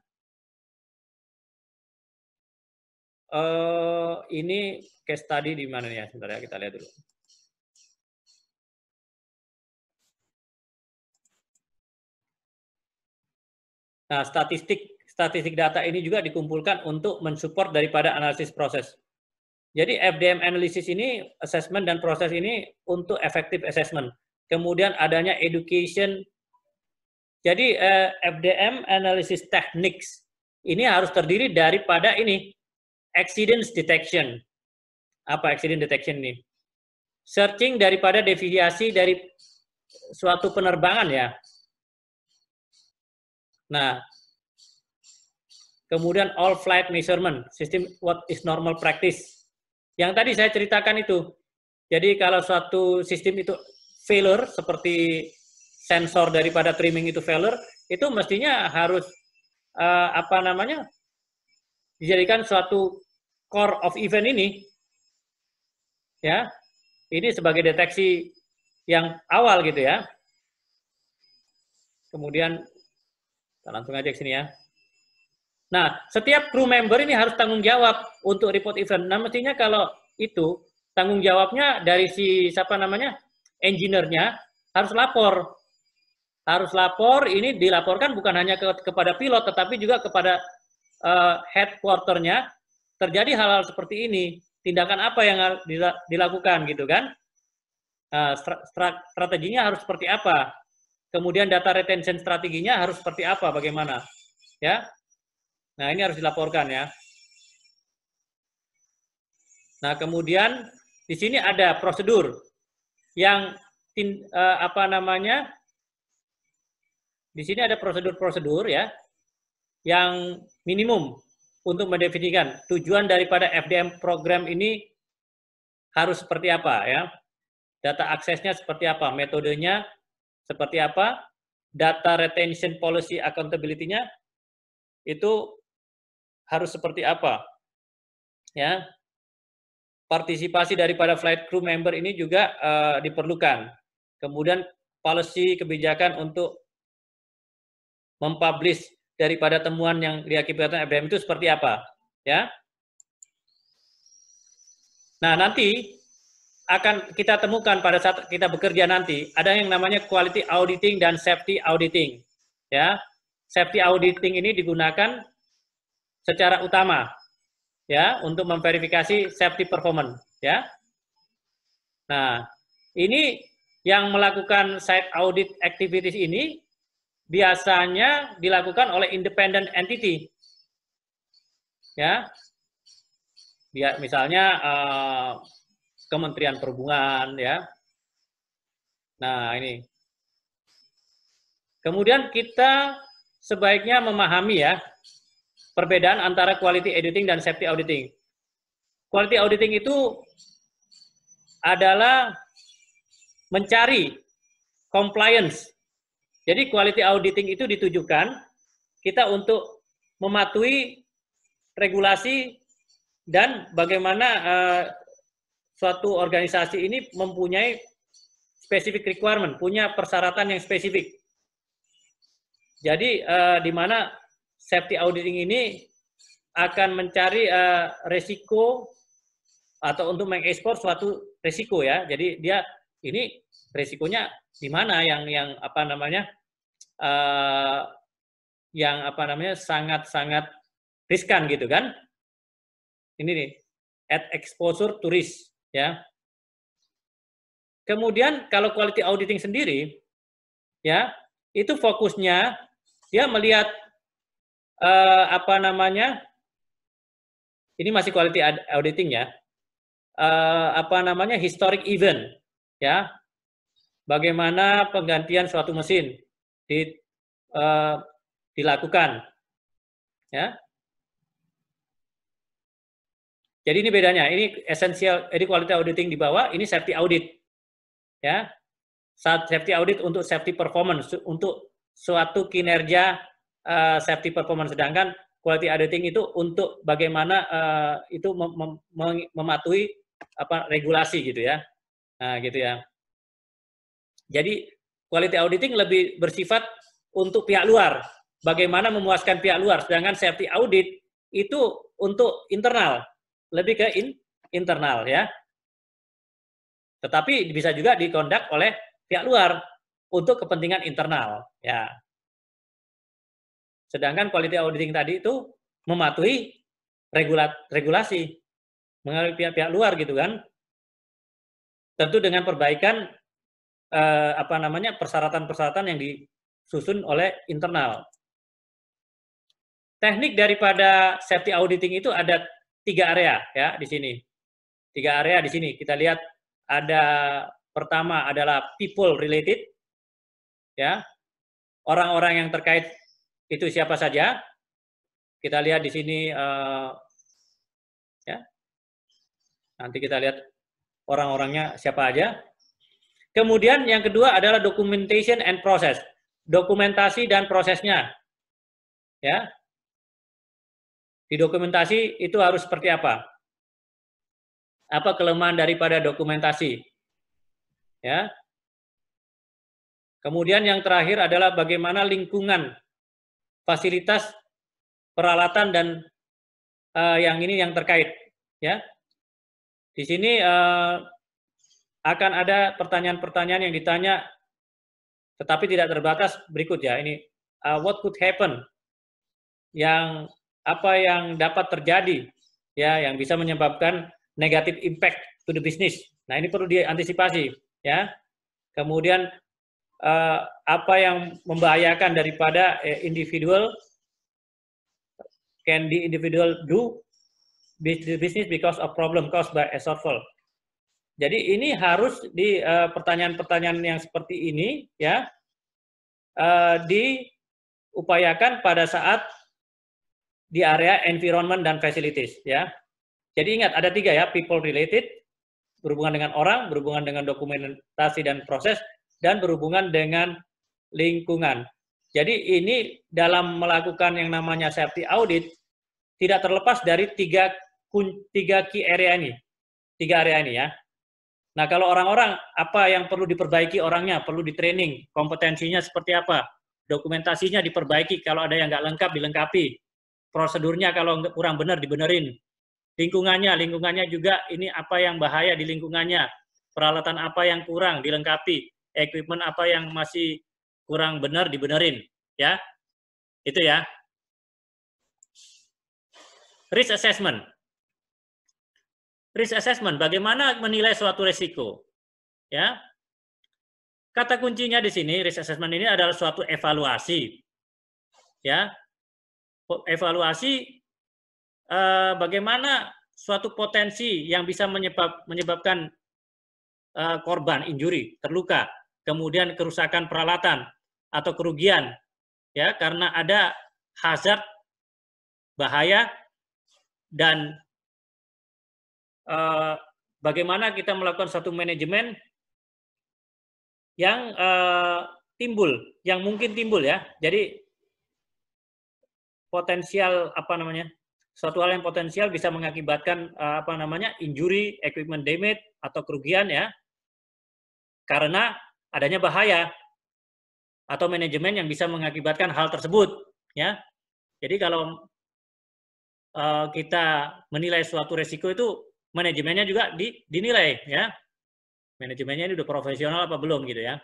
ini case study di mana ya? Sebentar ya, kita lihat dulu. Nah, statistik data ini juga dikumpulkan untuk mensupport daripada analisis proses. Jadi FDM analysis ini, assessment dan proses ini untuk effective assessment. Kemudian adanya education. Jadi FDM analysis techniques ini harus terdiri daripada ini, accident detection. Apa accident detection ini? Searching daripada deviasi dari suatu penerbangan ya. Nah, kemudian all flight measurement, sistem what is normal practice. Yang tadi saya ceritakan itu. Jadi kalau suatu sistem itu failure, seperti sensor daripada trimming itu failure, itu mestinya harus dijadikan suatu core of event ini, ya, ini sebagai deteksi yang awal gitu ya. Kemudian kita langsung aja ke sini ya. Nah, setiap crew member ini harus tanggung jawab untuk report event. Nah, mestinya kalau itu tanggung jawabnya dari si engineer-nya harus lapor. Harus lapor, ini dilaporkan bukan hanya kepada pilot, tetapi juga kepada headquarter-nya. Terjadi hal-hal seperti ini, tindakan apa yang harus dilakukan gitu kan? Strateginya harus seperti apa? Kemudian data retention strateginya harus seperti apa, bagaimana? Ya. Nah, ini harus dilaporkan ya. Nah, kemudian di sini ada prosedur yang di sini ada prosedur-prosedur ya yang minimum untuk mendefinisikan tujuan daripada FDM program ini harus seperti apa ya. Data aksesnya seperti apa, metodenya seperti apa, data retention policy accountability-nya itu harus seperti apa. Ya. Partisipasi daripada flight crew member ini juga diperlukan. Kemudian policy kebijakan untuk mempublish daripada temuan yang diakibatkan FDM itu seperti apa, ya. Nah, nanti akan kita temukan pada saat kita bekerja nanti ada yang namanya quality auditing dan safety auditing, ya. Safety auditing ini digunakan secara utama, ya, untuk memverifikasi safety performance, ya. Nah, ini yang melakukan site audit activities ini biasanya dilakukan oleh independent entity, ya. Misalnya Kementerian Perhubungan, ya. Nah, ini. Kemudian kita sebaiknya memahami ya perbedaan antara quality auditing dan safety auditing. Quality auditing itu adalah mencari compliance. Jadi quality auditing itu ditujukan kita untuk mematuhi regulasi dan bagaimana suatu organisasi ini mempunyai specific requirement, punya persyaratan yang spesifik. Jadi di mana safety auditing ini akan mencari resiko atau untuk mengekspor suatu resiko ya. Jadi dia ini resikonya di mana yang sangat-sangat riskan gitu kan. Ini nih, at exposure to risk ya. Kemudian kalau quality auditing sendiri ya, itu fokusnya dia melihat ini masih quality auditing ya. Historic event ya. Bagaimana penggantian suatu mesin dilakukan. Ya. Jadi ini bedanya. Ini essential, ini quality auditing di bawah, ini safety audit. Ya. Safety audit untuk safety performance, untuk suatu kinerja safety performance, sedangkan quality auditing itu untuk bagaimana itu mematuhi regulasi gitu ya. Nah, gitu ya. Jadi quality auditing lebih bersifat untuk pihak luar, bagaimana memuaskan pihak luar, sedangkan safety audit itu untuk internal, lebih ke internal ya. Tetapi bisa juga dikondak oleh pihak luar untuk kepentingan internal ya. Sedangkan quality auditing tadi itu mematuhi regulasi mengalami pihak-pihak luar gitu kan. Tentu dengan perbaikan persyaratan-persyaratan yang disusun oleh internal. Teknik daripada safety auditing itu ada 3 area ya di sini. 3 area di sini. Kita lihat ada pertama adalah people related ya. Orang-orang yang terkait itu siapa saja? Kita lihat di sini ya. Nanti kita lihat orang-orangnya siapa aja. Kemudian yang kedua adalah documentation and process. Dokumentasi dan prosesnya. Ya. Di dokumentasi itu harus seperti apa? Apa kelemahan daripada dokumentasi? Ya. Kemudian yang terakhir adalah bagaimana lingkungan, fasilitas, peralatan dan yang ini yang terkait. Ya. Di sini akan ada pertanyaan-pertanyaan yang ditanya, tetapi tidak terbatas berikut ya. Ini what could happen, yang apa yang dapat terjadi, ya, yang bisa menyebabkan negative impact to the business. Nah ini perlu diantisipasi, ya. Kemudian apa yang membahayakan daripada individual, can the individual do business because of problem caused by a shortfall. Jadi ini harus di pertanyaan-pertanyaan yang seperti ini ya diupayakan pada saat di area environment dan facilities ya. Jadi ingat ada 3 ya, people related, berhubungan dengan orang, berhubungan dengan dokumentasi dan proses, dan berhubungan dengan lingkungan. Jadi ini dalam melakukan yang namanya safety audit tidak terlepas dari 3 key area ini. 3 area ini ya. Nah, kalau orang-orang, apa yang perlu diperbaiki orangnya, perlu di-training, kompetensinya seperti apa, dokumentasinya diperbaiki, kalau ada yang nggak lengkap, dilengkapi, prosedurnya kalau kurang benar, dibenerin, lingkungannya juga ini apa yang bahaya di lingkungannya, peralatan apa yang kurang, dilengkapi, equipment apa yang masih kurang benar, dibenerin, ya, itu ya. Risk assessment. Risk assessment, bagaimana menilai suatu risiko? Ya, kata kuncinya di sini risk assessment ini adalah suatu evaluasi. Ya, evaluasi bagaimana suatu potensi yang bisa menyebabkan korban, injury, terluka, kemudian kerusakan peralatan atau kerugian, ya, karena ada hazard, bahaya, dan bagaimana kita melakukan suatu manajemen yang timbul, yang mungkin timbul ya. Jadi potensial suatu hal yang potensial bisa mengakibatkan injury, equipment damage atau kerugian ya, karena adanya bahaya atau manajemen yang bisa mengakibatkan hal tersebut ya. Jadi kalau kita menilai suatu resiko itu manajemennya juga dinilai ya. Manajemennya ini udah profesional apa belum gitu ya.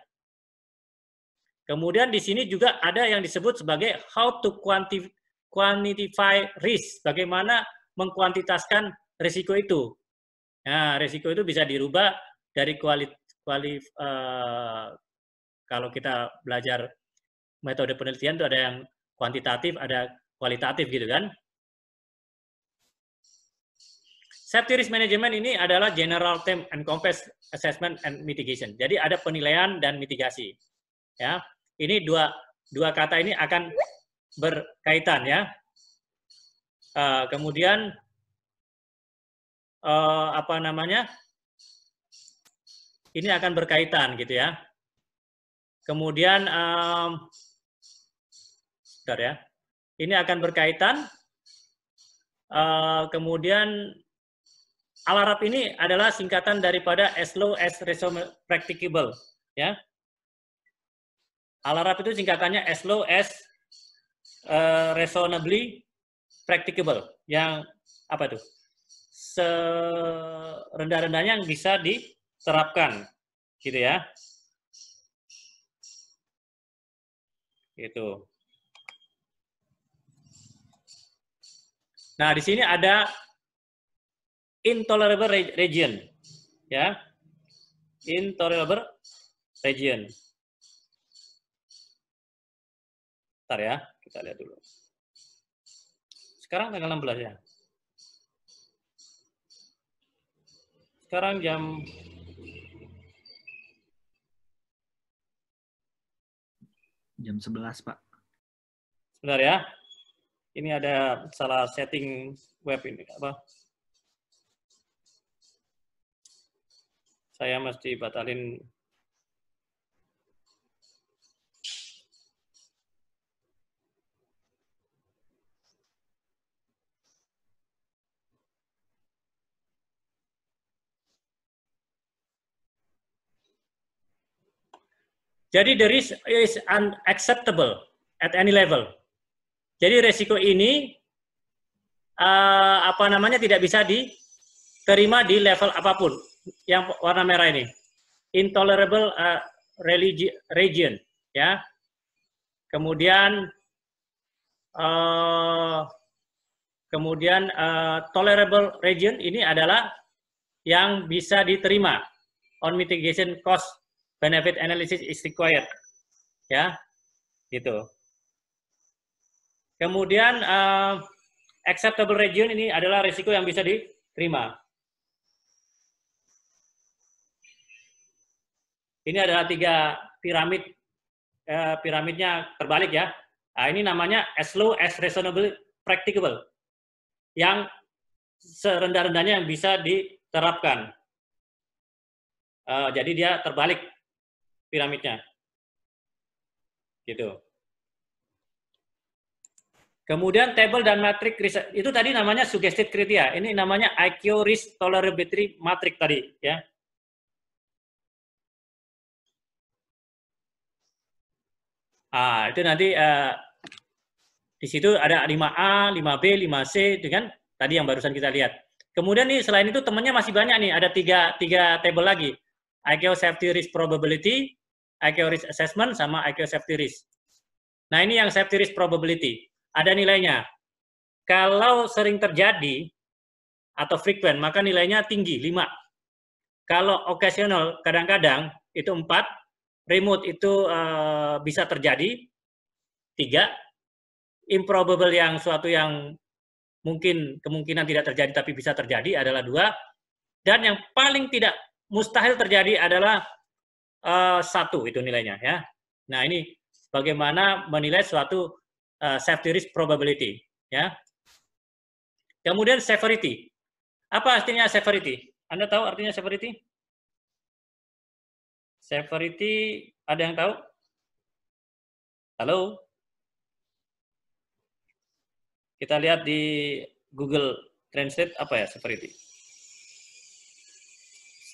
Kemudian di sini juga ada yang disebut sebagai how to quantify risk. Bagaimana mengkuantitaskan risiko itu. Nah, risiko itu bisa dirubah dari kalau kita belajar metode penelitian itu ada yang kuantitatif, ada kualitatif gitu kan. Safety risk management ini adalah general term encompass assessment and mitigation. Jadi ada penilaian dan mitigasi. Ya, ini dua kata ini akan berkaitan ya. Kemudian apa namanya? Ini akan berkaitan gitu ya. Kemudian bentar ya. Ini akan berkaitan. Kemudian ALARAP ini adalah singkatan daripada as low as reasonably practicable, ya. ALARAP itu singkatannya as low as reasonably practicable, yang apa tuh? Serendah-rendahnya yang bisa diterapkan, gitu ya. Gitu. Nah, di sini ada intolerable region, ya, intolerable region. Bentar ya, kita lihat dulu. Sekarang tanggal 16 ya. Sekarang jam Jam 11, Pak. sebentar ya. Ini ada salah setting web ini apa? Saya mesti batalin. Jadi the risk is unacceptable at any level. Jadi resiko ini apa namanya tidak bisa diterima di level apapun. Yang warna merah ini, intolerable region, ya. Kemudian tolerable region ini adalah yang bisa diterima. On mitigation cost benefit analysis is required, ya, gitu. Kemudian acceptable region ini adalah risiko yang bisa diterima. Ini adalah 3 piramid, piramidnya terbalik ya. Nah, ini namanya as low as reasonably practicable, yang serendah-rendahnya yang bisa diterapkan. Jadi dia terbalik piramidnya, gitu. Kemudian table dan matrix risk itu tadi namanya suggested criteria. Ini namanya IQ risk tolerability matrix tadi, ya. Itu nanti di situ ada 5A, 5B, 5C dengan tadi yang barusan kita lihat. Kemudian nih selain itu temannya masih banyak nih, ada tiga table lagi. IQ safety risk probability, IQ risk assessment, sama IQ safety risk. Nah, ini yang safety risk probability. Ada nilainya. Kalau sering terjadi atau frequent, maka nilainya tinggi, 5. Kalau occasional, kadang-kadang, itu 4. Remote itu bisa terjadi, 3. Improbable yang suatu yang mungkin kemungkinan tidak terjadi tapi bisa terjadi adalah 2. Dan yang paling tidak mustahil terjadi adalah 1 itu nilainya, ya. Nah, ini bagaimana menilai suatu safety risk probability, ya. Kemudian severity. Apa artinya severity? Anda tahu artinya severity? Severity, ada yang tahu? Halo? Kita lihat di Google Translate apa ya severity?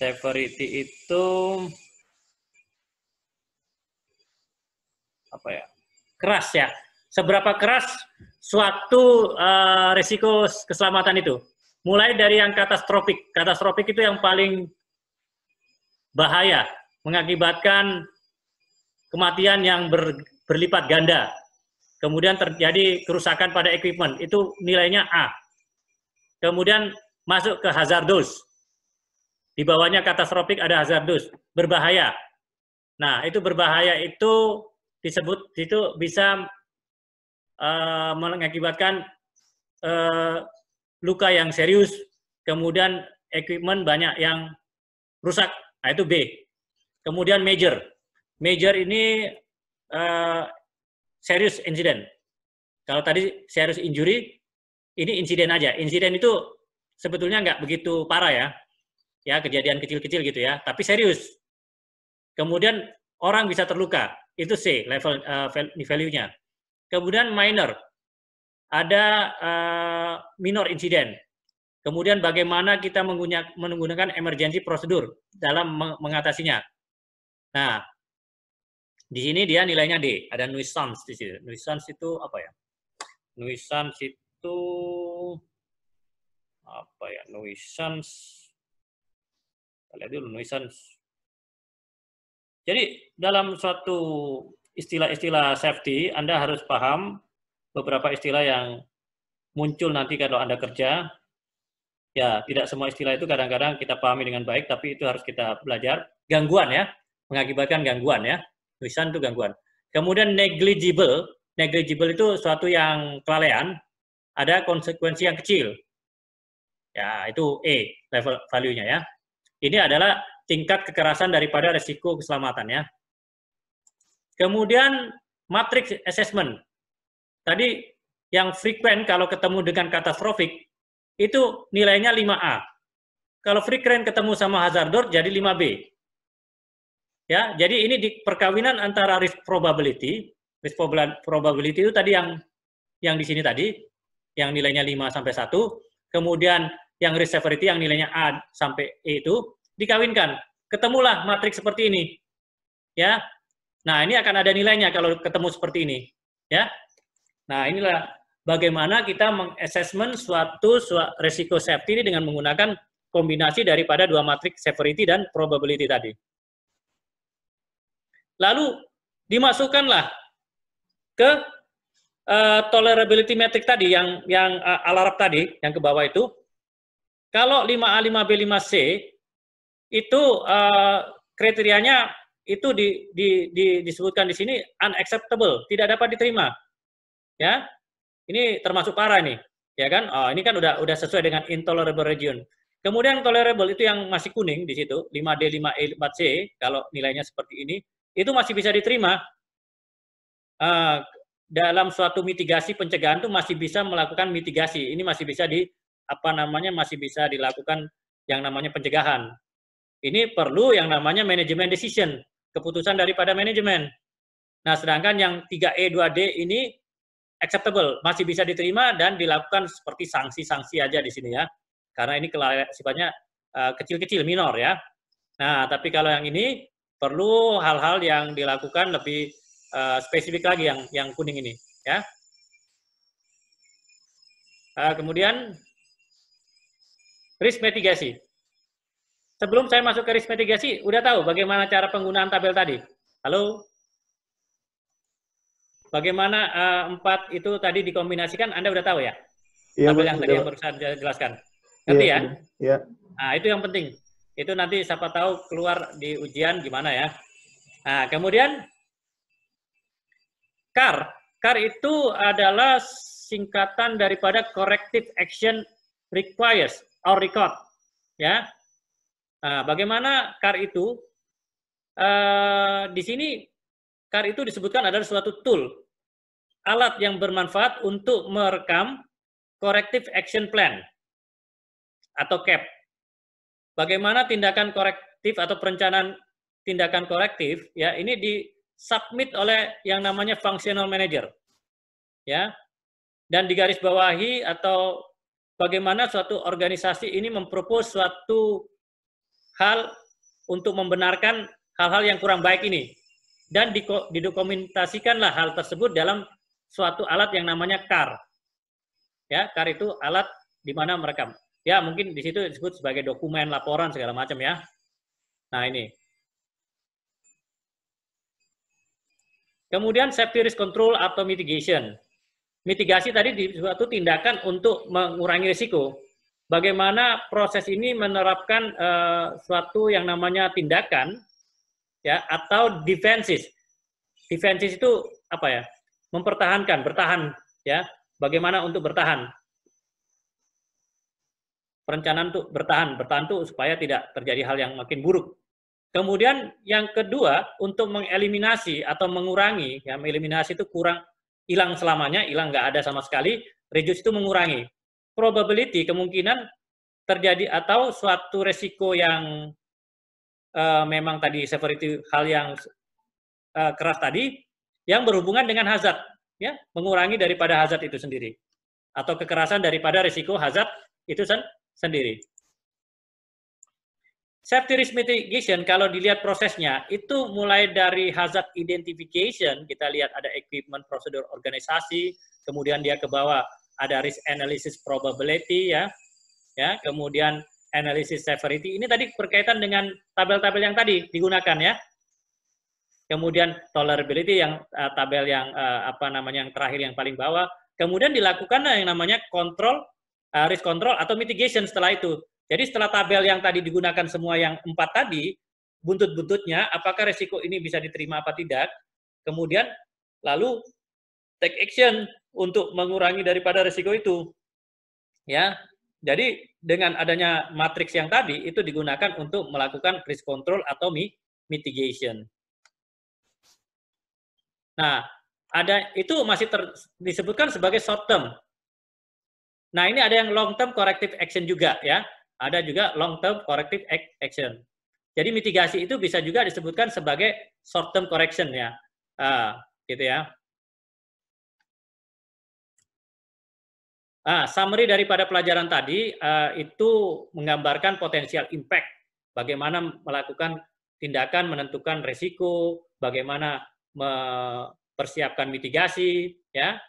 Severity itu apa ya? Keras ya. Seberapa keras suatu risiko keselamatan itu? Mulai dari yang katastrofik. Katastrofik itu yang paling bahaya, mengakibatkan kematian yang berlipat ganda. Kemudian terjadi kerusakan pada equipment, itu nilainya A. Kemudian masuk ke hazardous. Di bawahnya katastrofik ada hazardous, berbahaya. Nah, itu berbahaya itu disebut itu bisa mengakibatkan luka yang serius, kemudian equipment banyak yang rusak. Nah, itu B. Kemudian major. Major ini serious incident. Kalau tadi serious injury, ini insiden aja. Insiden itu sebetulnya nggak begitu parah ya kejadian kecil-kecil gitu ya, tapi serius. Kemudian orang bisa terluka, itu C level value-nya. Kemudian minor, ada minor insiden. Kemudian bagaimana kita menggunakan emergency prosedur dalam mengatasinya. Nah, di sini dia nilainya D, ada nuisance di situ. Nuisance itu apa ya? Nuisance itu apa ya? Nuisance. Lihat dulu nuisance. Jadi dalam suatu istilah-istilah safety, Anda harus paham beberapa istilah yang muncul nanti kalau Anda kerja. Ya, tidak semua istilah itu kadang-kadang kita pahami dengan baik, tapi itu harus kita belajar. Gangguan ya, mengakibatkan gangguan ya. Nuisance itu gangguan. Kemudian negligible. Negligible itu suatu yang kelalaian, ada konsekuensi yang kecil. Ya, itu E level value-nya ya. Ini adalah tingkat kekerasan daripada resiko keselamatan ya. Kemudian matrix assessment. Tadi yang frequent kalau ketemu dengan katastrofik itu nilainya 5A. Kalau frequent ketemu sama hazardous jadi 5B. Ya, jadi ini di perkawinan antara risk probability itu tadi yang di sini tadi yang nilainya 5 sampai 1, kemudian yang risk severity yang nilainya A sampai E itu dikawinkan. Ketemulah matriks seperti ini. Ya. Nah, ini akan ada nilainya kalau ketemu seperti ini, ya. Nah, inilah bagaimana kita mengassessment suatu resiko safety ini dengan menggunakan kombinasi daripada dua matriks severity dan probability tadi. Lalu dimasukkanlah ke tolerability metric tadi yang Al-Arab tadi yang ke bawah itu. Kalau 5A, 5B, 5C itu kriterianya itu disebutkan di sini unacceptable, tidak dapat diterima. Ya. Ini termasuk parah nih, ya kan? Oh, ini kan udah sesuai dengan intolerable region. Kemudian tolerable itu yang masih kuning di situ, 5D, 5E, 4C, kalau nilainya seperti ini, itu masih bisa diterima. Dalam suatu mitigasi pencegahan itu masih bisa melakukan mitigasi. Ini masih bisa masih bisa dilakukan yang namanya pencegahan. Ini perlu yang namanya manajemen decision, keputusan daripada manajemen. Nah, sedangkan yang 3E, 2D ini acceptable, masih bisa diterima dan dilakukan seperti sanksi-sanksi aja di sini ya. Karena ini sifatnya kecil-kecil, minor ya. Nah, tapi kalau yang ini perlu hal-hal yang dilakukan lebih spesifik lagi yang kuning ini ya. Kemudian risk mitigasi. Sebelum saya masuk ke risk mitigasi, udah tahu bagaimana cara penggunaan tabel tadi? Halo? Bagaimana 4 itu tadi dikombinasikan, Anda udah tahu ya? Iya, tabel yang tadi yang baru saya jelaskan. Ngerti ya? Iya. Nah, itu yang penting. Itu nanti siapa tahu keluar di ujian gimana ya. Nah, kemudian CAR. CAR itu adalah singkatan daripada Corrective Action Requires or Record. Ya. Nah, bagaimana CAR itu? Di sini CAR itu disebutkan adalah suatu tool, alat yang bermanfaat untuk merekam Corrective Action Plan atau CAP. Bagaimana tindakan korektif atau perencanaan tindakan korektif ya, ini disubmit oleh yang namanya functional manager. Ya. Dan digarisbawahi atau bagaimana suatu organisasi ini mempropose suatu hal untuk membenarkan hal-hal yang kurang baik ini. Dan didokumentasikanlah hal tersebut dalam suatu alat yang namanya CAR. Ya, CAR itu alat di mana merekam. Ya, mungkin di situ disebut sebagai dokumen, laporan, segala macam ya. Nah, ini. Kemudian safety risk control atau mitigation. Mitigasi tadi di suatu tindakan untuk mengurangi risiko. Bagaimana proses ini menerapkan suatu yang namanya tindakan ya atau defenses. Defenses itu apa ya? Mempertahankan, bertahan ya. Bagaimana untuk bertahan? Perencanaan untuk bertahan tuh supaya tidak terjadi hal yang makin buruk. Kemudian yang kedua untuk mengeliminasi atau mengurangi, ya mengeliminasi itu hilang selamanya, hilang nggak ada sama sekali. Reduce itu mengurangi. probability, kemungkinan terjadi atau suatu resiko yang memang tadi seperti hal yang keras tadi, yang berhubungan dengan hazard, ya, mengurangi daripada hazard itu sendiri, atau kekerasan daripada risiko hazard itu sendiri. Safety risk mitigation, kalau dilihat prosesnya, itu mulai dari hazard identification, kita lihat ada equipment, prosedur, organisasi, kemudian dia ke bawah ada risk analysis probability, ya, kemudian analysis severity. Ini tadi berkaitan dengan tabel-tabel yang tadi digunakan, ya. Kemudian tolerability yang tabel yang yang terakhir yang paling bawah. Kemudian dilakukan yang namanya control, risk control atau mitigation setelah itu. Jadi setelah tabel yang tadi digunakan semua yang 4 tadi, buntut-buntutnya apakah resiko ini bisa diterima apa tidak, kemudian lalu take action untuk mengurangi daripada resiko itu. Ya. Jadi dengan adanya matriks yang tadi itu digunakan untuk melakukan risk control atau mitigation. Nah, itu masih disebutkan sebagai short term. Nah, ini ada yang long term corrective action juga, ya. Ada juga long term corrective action. Jadi mitigasi itu bisa juga disebutkan sebagai short term correction, ya. Gitu ya. Summary daripada pelajaran tadi itu menggambarkan potensial impact, bagaimana melakukan tindakan menentukan resiko, bagaimana mempersiapkan mitigasi, ya.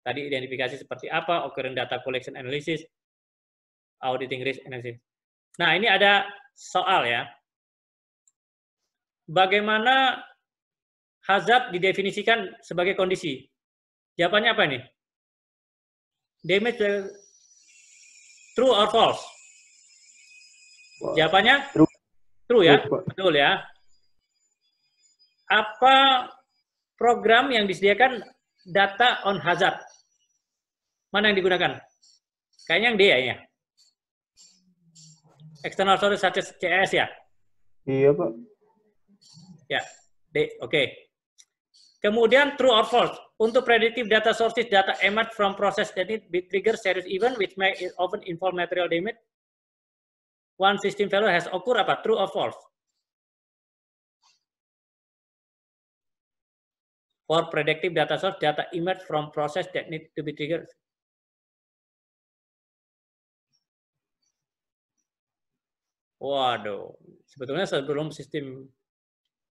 Tadi identifikasi seperti apa, occurrence data collection analysis, auditing risk analysis. Nah, ini ada soal, ya. Bagaimana hazard didefinisikan sebagai kondisi? Jawabannya apa ini? Damage true or false? Jawabannya true, ya. Betul, ya. Apa program yang disediakan data on hazard? Mana yang digunakan? Kayaknya yang D ya. External source such as CS, ya? Iya, Pak. Ya, D, oke. Kemudian true or false? Untuk predictive data sources, data emerge from process that it trigger serious event which may often involve material damage. One system failure has occurred, apa? True or false? For predictive data source, data emerge from process that need to be triggered. Waduh, sebetulnya sebelum sistem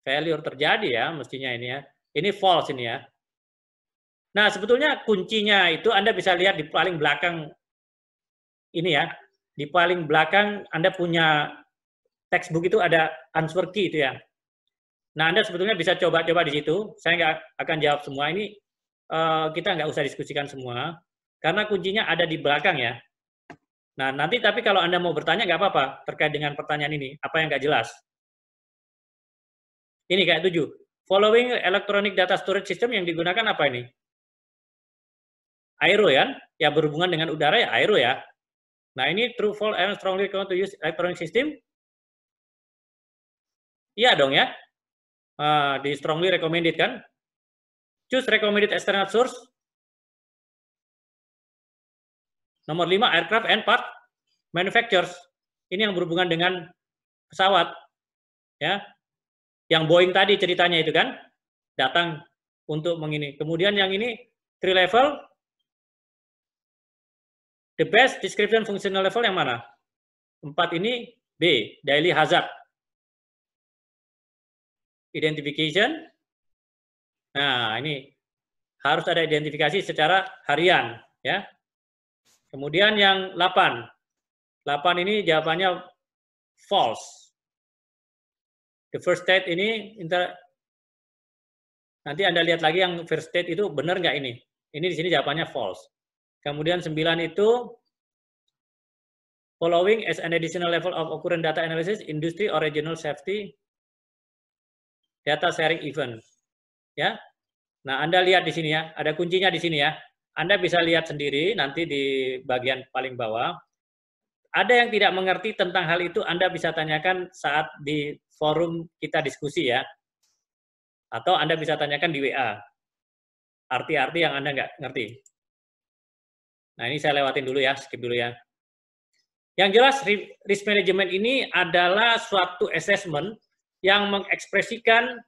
failure terjadi, ya, mestinya ini, ya. Ini false ini, ya. Nah, sebetulnya kuncinya itu Anda bisa lihat di paling belakang ini, ya. Di paling belakang Anda punya textbook itu ada answer key itu, ya. Nah, Anda sebetulnya bisa coba-coba di situ. Saya nggak akan jawab semua ini. Kita nggak usah diskusikan semua karena kuncinya ada di belakang, ya. Nah, nanti tapi kalau Anda mau bertanya nggak apa-apa terkait dengan pertanyaan ini, apa yang nggak jelas. Ini kayak 7. Following electronic data storage system yang digunakan apa ini? Aero, ya, ya berhubungan dengan udara, ya, aero, ya. Nah, ini true, false, and strongly recommend to use electronic system. Iya dong, ya. Di strongly recommended, kan. Choose recommended external source. Nomor 5, aircraft and part manufacturers. Ini yang berhubungan dengan pesawat, ya. Yang Boeing tadi ceritanya itu, kan, datang untuk mengini. Kemudian yang ini 3 level. The best description functional level yang mana? 4 ini B, daily hazard. Identification. Nah, ini harus ada identifikasi secara harian, ya. Kemudian yang 8. 8 ini jawabannya false. The first state ini nanti Anda lihat lagi yang first state itu benar nggak ini? Ini di sini jawabannya false. Kemudian 9 itu following as an additional level of occurrence data analysis, industry or regional safety data sharing event. Ya. Nah, Anda lihat di sini, ya, ada kuncinya di sini, ya. Anda bisa lihat sendiri nanti di bagian paling bawah. Ada yang tidak mengerti tentang hal itu, Anda bisa tanyakan saat di forum kita diskusi, ya. Atau Anda bisa tanyakan di WA. Arti-arti yang Anda nggak ngerti. Nah, ini saya lewatin dulu ya, skip dulu ya. Yang jelas risk management ini adalah suatu assessment yang mengekspresikan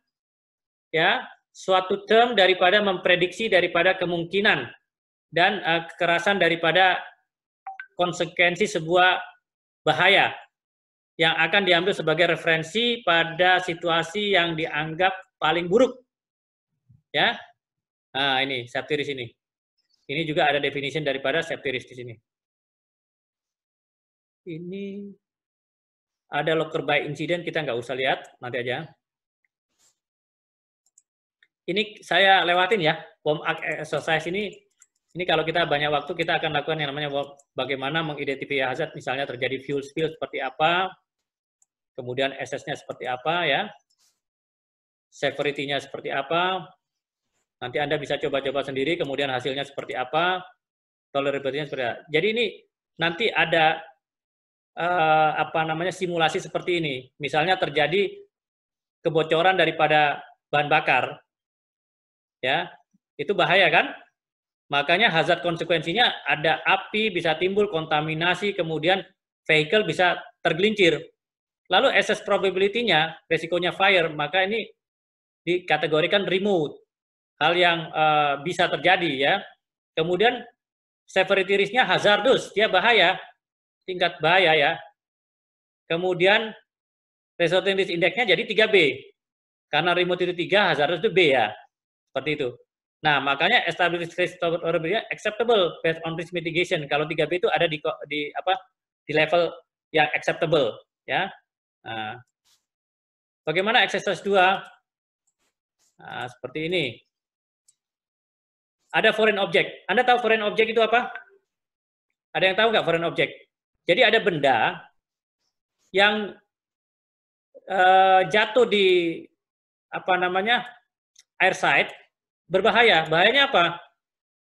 ya suatu term daripada memprediksi daripada kemungkinan dan kekerasan daripada konsekuensi sebuah bahaya yang akan diambil sebagai referensi pada situasi yang dianggap paling buruk. Ya. Nah, ini safety risk ini. Ini juga ada definition daripada safety risk di sini. Ini ada locker by incident, kita nggak usah lihat, nanti aja. Ini saya lewatin ya, warm up exercise ini kalau kita banyak waktu, kita akan lakukan yang namanya bagaimana mengidentifikasi hazard, misalnya terjadi fuel spill seperti apa, kemudian SS-nya seperti apa ya, severity-nya seperti apa, nanti Anda bisa coba-coba sendiri, kemudian hasilnya seperti apa, tolerability-nya seperti apa. Jadi ini nanti ada simulasi seperti ini. Misalnya terjadi kebocoran daripada bahan bakar, ya, itu bahaya kan? Makanya hazard konsekuensinya ada api, bisa timbul kontaminasi, kemudian vehicle bisa tergelincir. Lalu assess probability-nya, resikonya fire, maka ini dikategorikan remote, hal yang bisa terjadi ya. Kemudian severity risk-nya hazardous, dia bahaya, tingkat bahaya ya. Kemudian resulting risk index-nya jadi 3B. Karena remote itu 3, hazardous itu B ya. Seperti itu. Nah, makanya established risk tolerability acceptable based on risk mitigation. Kalau 3B itu ada di level yang acceptable ya. Nah, bagaimana exercise 2? Nah, seperti ini. Ada foreign object. Anda tahu foreign object itu apa? Ada yang tahu nggak foreign object? Jadi ada benda yang jatuh di airside, berbahaya. Bahayanya apa?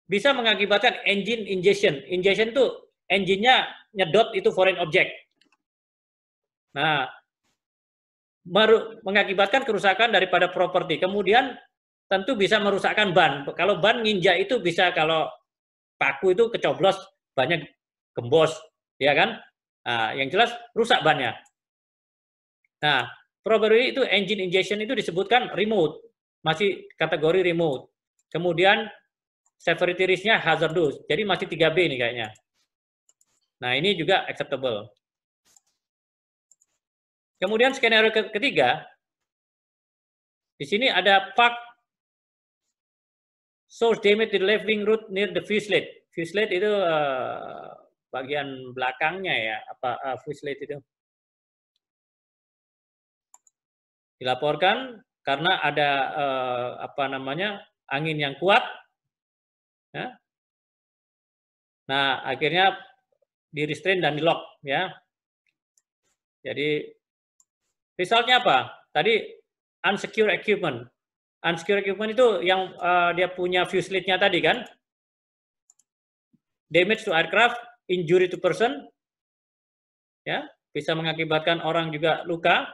Bisa mengakibatkan engine ingestion. Ingestion itu engine-nya nyedot, itu foreign object. Nah, mengakibatkan kerusakan daripada properti. Kemudian tentu bisa merusakkan ban. Kalau ban nginjak itu bisa, kalau paku itu kecoblos, banyak gembos, ya kan? Nah, yang jelas rusak bannya. Nah, probably itu engine ingestion itu disebutkan remote, masih kategori remote. Kemudian severity risk-nya hazardous, jadi masih 3B nih kayaknya. Nah, ini juga acceptable. Kemudian skenario ketiga, di sini ada fact source damage to the left wing root near the fuselage. Fuselage itu bagian belakangnya ya, fuselage itu. Dilaporkan karena ada angin yang kuat. Ya. Nah, akhirnya di restrain dan di lock ya. Jadi resultnya apa? Tadi unsecure equipment. Unsecure equipment itu yang dia punya fuselage-nya tadi kan. Damage to aircraft, injury to person, ya, bisa mengakibatkan orang juga luka.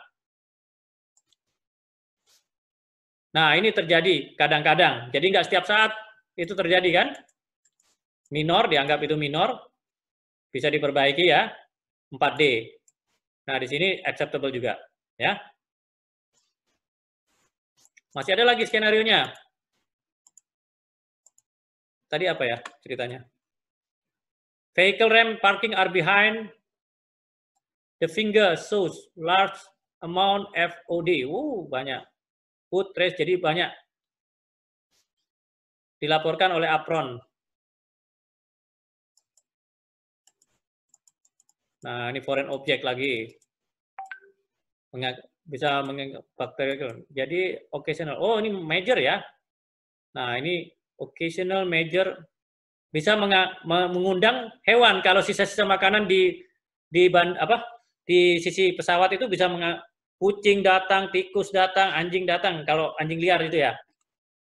Nah, ini terjadi kadang-kadang. Jadi nggak setiap saat itu terjadi kan? Minor, dianggap itu minor, bisa diperbaiki ya. 4D. Nah, di sini acceptable juga, ya. Masih ada lagi skenario-nya. Tadi apa ya ceritanya? Vehicle ramp parking are behind. The finger shows large amount FOD. Banyak. Food trace, jadi banyak. Dilaporkan oleh apron. Nah, ini foreign object lagi. Bisa menganggap bakteri. Jadi occasional. Oh, ini major ya. Nah, ini occasional major. Bisa mengundang hewan. Kalau sisa-sisa makanan di sisi pesawat itu bisa kucing datang, tikus datang, anjing datang. Kalau anjing liar itu ya.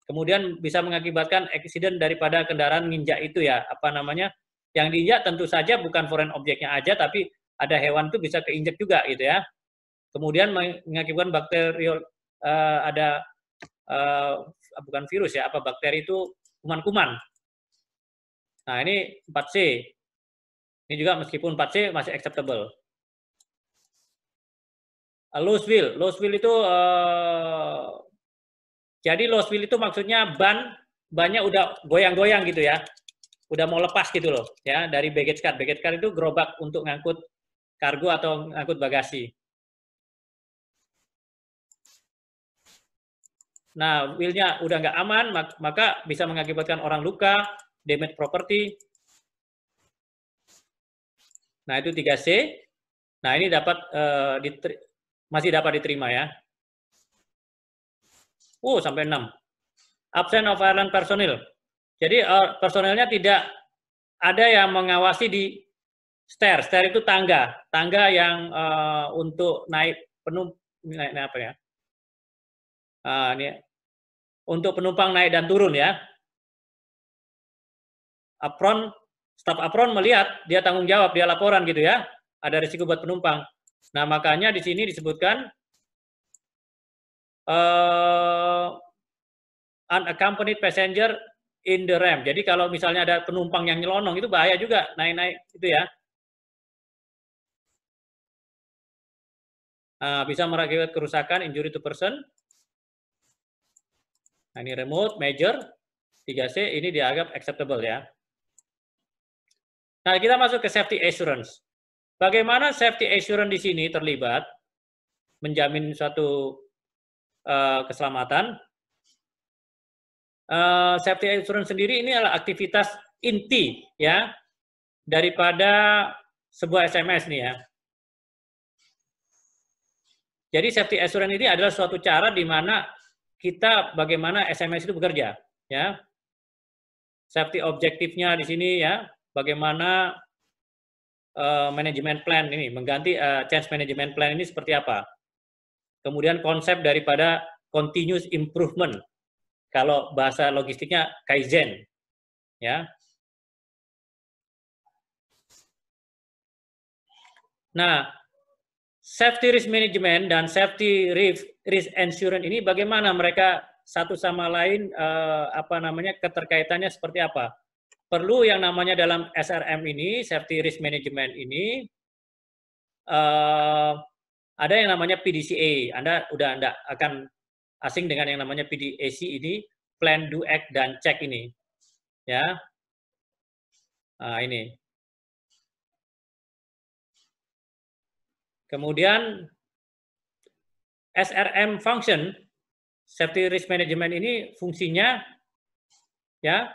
Kemudian bisa mengakibatkan accident daripada kendaraan nginjak itu ya. Yang diinjak tentu saja bukan foreign objeknya aja, tapi ada hewan itu bisa keinjak juga gitu ya. Kemudian mengakibatkan bakterial, bukan virus ya, bakteri itu kuman-kuman. Nah, ini 4C. Ini juga meskipun 4C masih acceptable. Loose wheel. Loose wheel itu jadi loose wheel itu maksudnya bannya udah goyang-goyang gitu ya. Udah mau lepas gitu loh ya dari baggage car. Baggage car itu gerobak untuk ngangkut kargo atau ngangkut bagasi. Nah, wheel-nya udah nggak aman, maka bisa mengakibatkan orang luka, damage property. Nah, itu 3C. Nah, ini dapat masih dapat diterima ya. Sampai 6. Absent of airline personnel. Jadi personelnya tidak ada yang mengawasi di stair. Stair itu tangga yang untuk naik naik apa ya? Ini untuk penumpang naik dan turun ya. Apron, staf apron melihat dia tanggung jawab, dia laporan gitu ya. Ada risiko buat penumpang. Nah, makanya di sini disebutkan unaccompanied passenger in the ramp. Jadi kalau misalnya ada penumpang yang nyelonong itu bahaya juga naik-naik itu ya. Bisa mengakibatkan kerusakan, injury to person. Nah, ini remote, major, 3C, ini dianggap acceptable ya. Nah, kita masuk ke safety assurance. Bagaimana safety assurance di sini terlibat menjamin suatu keselamatan? Safety assurance sendiri ini adalah aktivitas inti ya daripada sebuah SMS nih ya. Jadi safety assurance ini adalah suatu cara di mana kita bagaimana SMS itu bekerja ya. Safety objektifnya di sini ya, bagaimana manajemen plan ini mengganti change management plan ini seperti apa. Kemudian konsep daripada continuous improvement. Kalau bahasa logistiknya Kaizen ya. Nah, safety risk management dan safety risk insurance ini bagaimana mereka satu sama lain keterkaitannya seperti apa? Perlu yang namanya dalam SRM ini, safety risk management ini ada yang namanya PDCA. Anda udah enggak akan asing dengan yang namanya PDCA ini, plan, do, act, dan check ini. Ya. Nah, ini. Kemudian SRM function, safety risk management ini fungsinya ya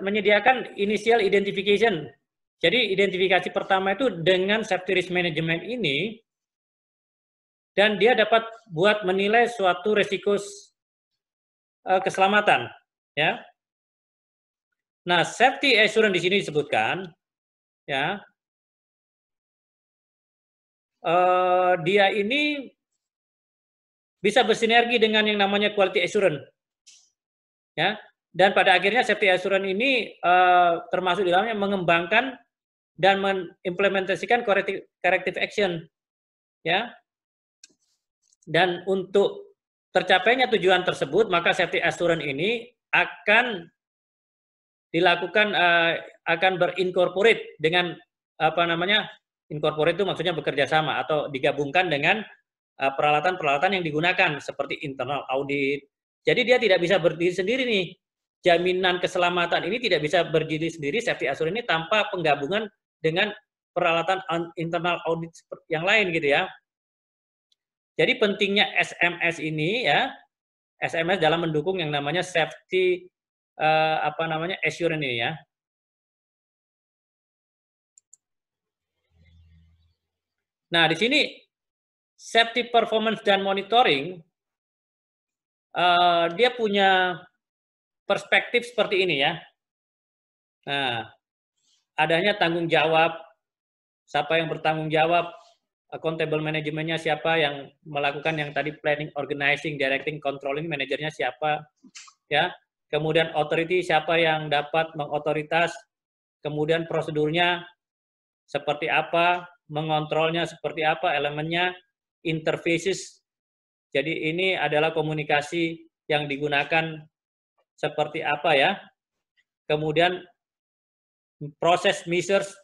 menyediakan initial identification. Jadi identifikasi pertama itu dengan safety risk management ini dan dia dapat buat menilai suatu risiko keselamatan ya. Nah, safety assurance di sini disebutkan ya. Dia ini bisa bersinergi dengan yang namanya quality assurance. Ya. Dan pada akhirnya safety assurance ini termasuk di dalamnya mengembangkan dan mengimplementasikan corrective action. Ya. Dan untuk tercapainya tujuan tersebut, maka safety assurance ini akan dilakukan akan berincorporate dengan incorporate itu maksudnya bekerja sama atau digabungkan dengan peralatan-peralatan yang digunakan seperti internal audit. Jadi dia tidak bisa berdiri sendiri nih. Jaminan keselamatan ini tidak bisa berdiri sendiri safety assurance ini tanpa penggabungan dengan peralatan internal audit yang lain gitu ya. Jadi pentingnya SMS ini ya, SMS dalam mendukung yang namanya safety assurance ini ya. Nah, di sini safety performance dan monitoring dia punya perspektif seperti ini ya. Nah, adanya tanggung jawab, siapa yang bertanggung jawab, accountable manajemennya siapa yang melakukan yang tadi planning, organizing, directing, controlling, manajernya siapa, ya. Kemudian authority siapa yang dapat mengotoritas, kemudian prosedurnya seperti apa, mengontrolnya seperti apa, elemennya, interfaces. Jadi ini adalah komunikasi yang digunakan seperti apa ya. kemudian proses measures,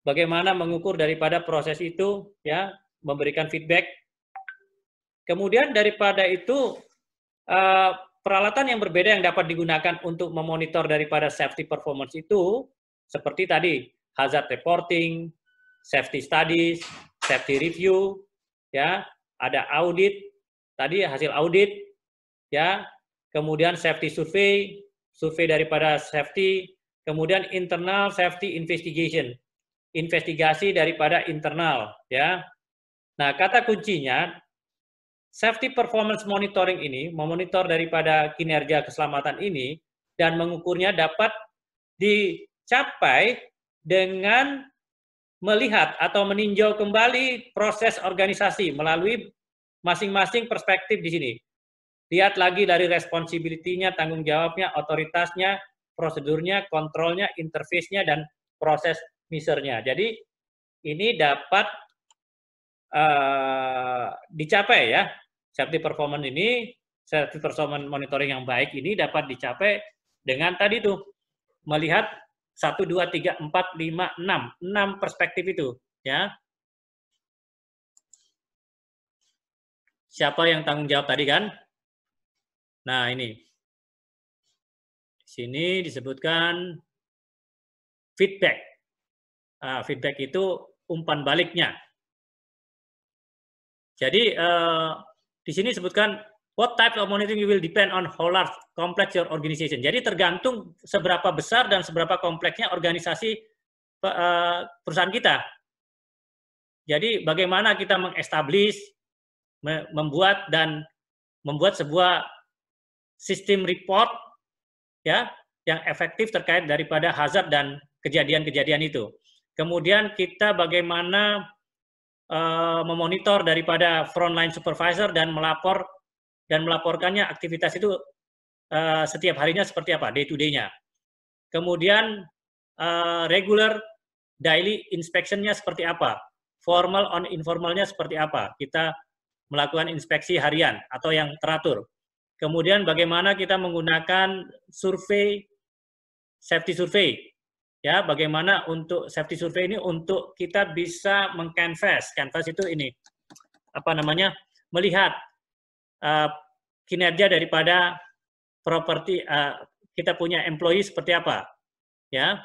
bagaimana mengukur daripada proses itu, ya, memberikan feedback. Kemudian daripada itu peralatan yang berbeda yang dapat digunakan untuk memonitor daripada safety performance itu seperti tadi hazard reporting, safety studies, safety review, ya, ada audit, tadi hasil audit, ya, kemudian safety survey, survei daripada safety, kemudian internal safety investigation, investigasi daripada internal, ya. Nah, kata kuncinya safety performance monitoring ini memonitor daripada kinerja keselamatan ini dan mengukurnya dapat dicapai dengan melihat atau meninjau kembali proses organisasi melalui masing-masing perspektif di sini. Lihat lagi dari responsibility-nya, tanggung jawabnya, otoritasnya, prosedurnya, kontrolnya, interface-nya, dan proses measure-nya. Jadi ini dapat dicapai ya. Safety performance ini, safety performance monitoring yang baik ini dapat dicapai dengan tadi tuh melihat 1, 2, 3, 4, 5, 6 perspektif itu, ya. Siapa yang tanggung jawab tadi kan? Nah, ini. Di sini disebutkan feedback. Feedback itu umpan baliknya. Jadi di sini disebutkan what type of monitoring will depend on how large complex your organization. Jadi tergantung seberapa besar dan seberapa kompleksnya organisasi perusahaan kita. Jadi bagaimana kita mengestablish, membuat sebuah sistem report ya yang efektif terkait daripada hazard dan kejadian-kejadian itu. Kemudian kita bagaimana memonitor daripada frontline supervisor dan melaporkannya aktivitas itu setiap harinya seperti apa, day to day-nya. Kemudian regular daily inspection-nya seperti apa, formal on informalnya seperti apa. Kita melakukan inspeksi harian atau yang teratur. Kemudian bagaimana kita menggunakan survei, safety survey. Ya, bagaimana untuk safety survey ini untuk kita bisa mengcanvass. Canvas itu ini apa namanya? Melihat kinerja daripada properti kita punya employee seperti apa. Ya,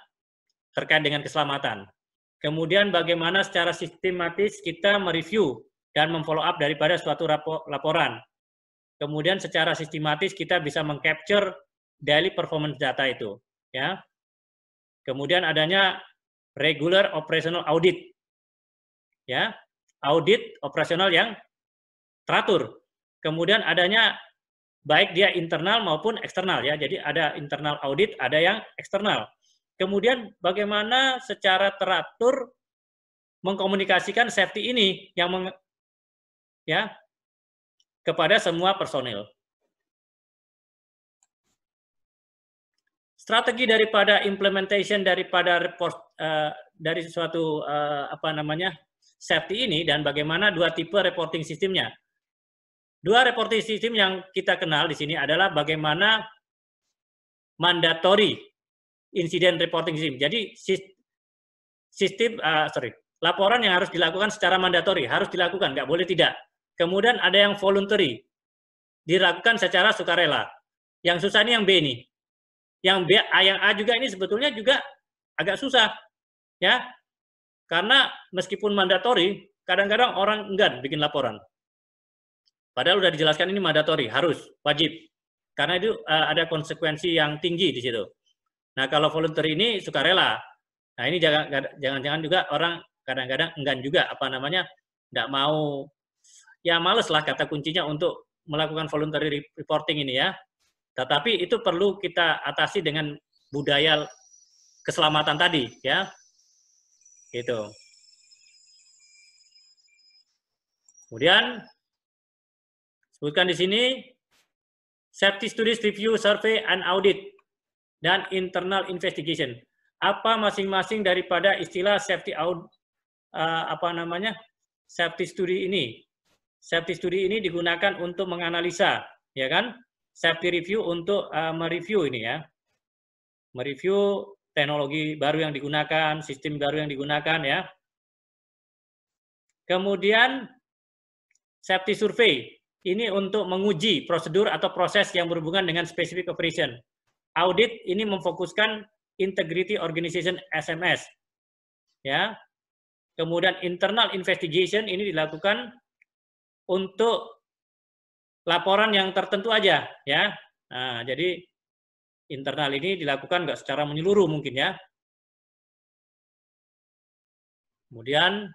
terkait dengan keselamatan. Kemudian bagaimana secara sistematis kita mereview dan memfollow up daripada suatu laporan. Kemudian secara sistematis kita bisa mengcapture daily performance data itu, ya. Kemudian adanya regular operational audit. Ya, audit operasional yang teratur. Kemudian adanya baik dia internal maupun eksternal ya. Jadi ada internal audit, ada yang eksternal. Kemudian bagaimana secara teratur mengkomunikasikan safety ini yang ya kepada semua personil. Strategi daripada implementation daripada report dari suatu safety ini dan bagaimana dua tipe reporting sistemnya. Dua reporting sistem yang kita kenal di sini adalah bagaimana mandatory incident reporting system. Jadi laporan yang harus dilakukan secara mandatory, harus dilakukan, nggak boleh tidak. Kemudian ada yang voluntary, dilakukan secara sukarela. Yang susah ini yang B nih. Yang B, yang A juga ini sebetulnya juga agak susah, ya, karena meskipun mandatori, kadang-kadang orang enggan bikin laporan. Padahal udah dijelaskan ini mandatori, harus, wajib, karena itu ada konsekuensi yang tinggi di situ. Nah kalau voluntary ini sukarela, nah ini jangan-jangan juga orang kadang-kadang enggan juga nggak mau, ya males lah kata kuncinya untuk melakukan voluntary reporting ini ya. Tetapi itu perlu kita atasi dengan budaya keselamatan tadi, ya. Gitu. Kemudian sebutkan di sini safety studies, review, survey, and audit dan internal investigation. Apa masing-masing daripada istilah safety audit safety study ini? Safety study ini digunakan untuk menganalisa, ya kan? Safety review untuk mereview ini ya. mereview teknologi baru yang digunakan, sistem baru yang digunakan ya. Kemudian safety survey, ini untuk menguji prosedur atau proses yang berhubungan dengan specific operation. Audit ini memfokuskan integrity organization SMS. Ya. Kemudian internal investigation ini dilakukan untuk laporan yang tertentu aja ya. Nah, jadi internal ini dilakukan nggak secara menyeluruh mungkin ya. Kemudian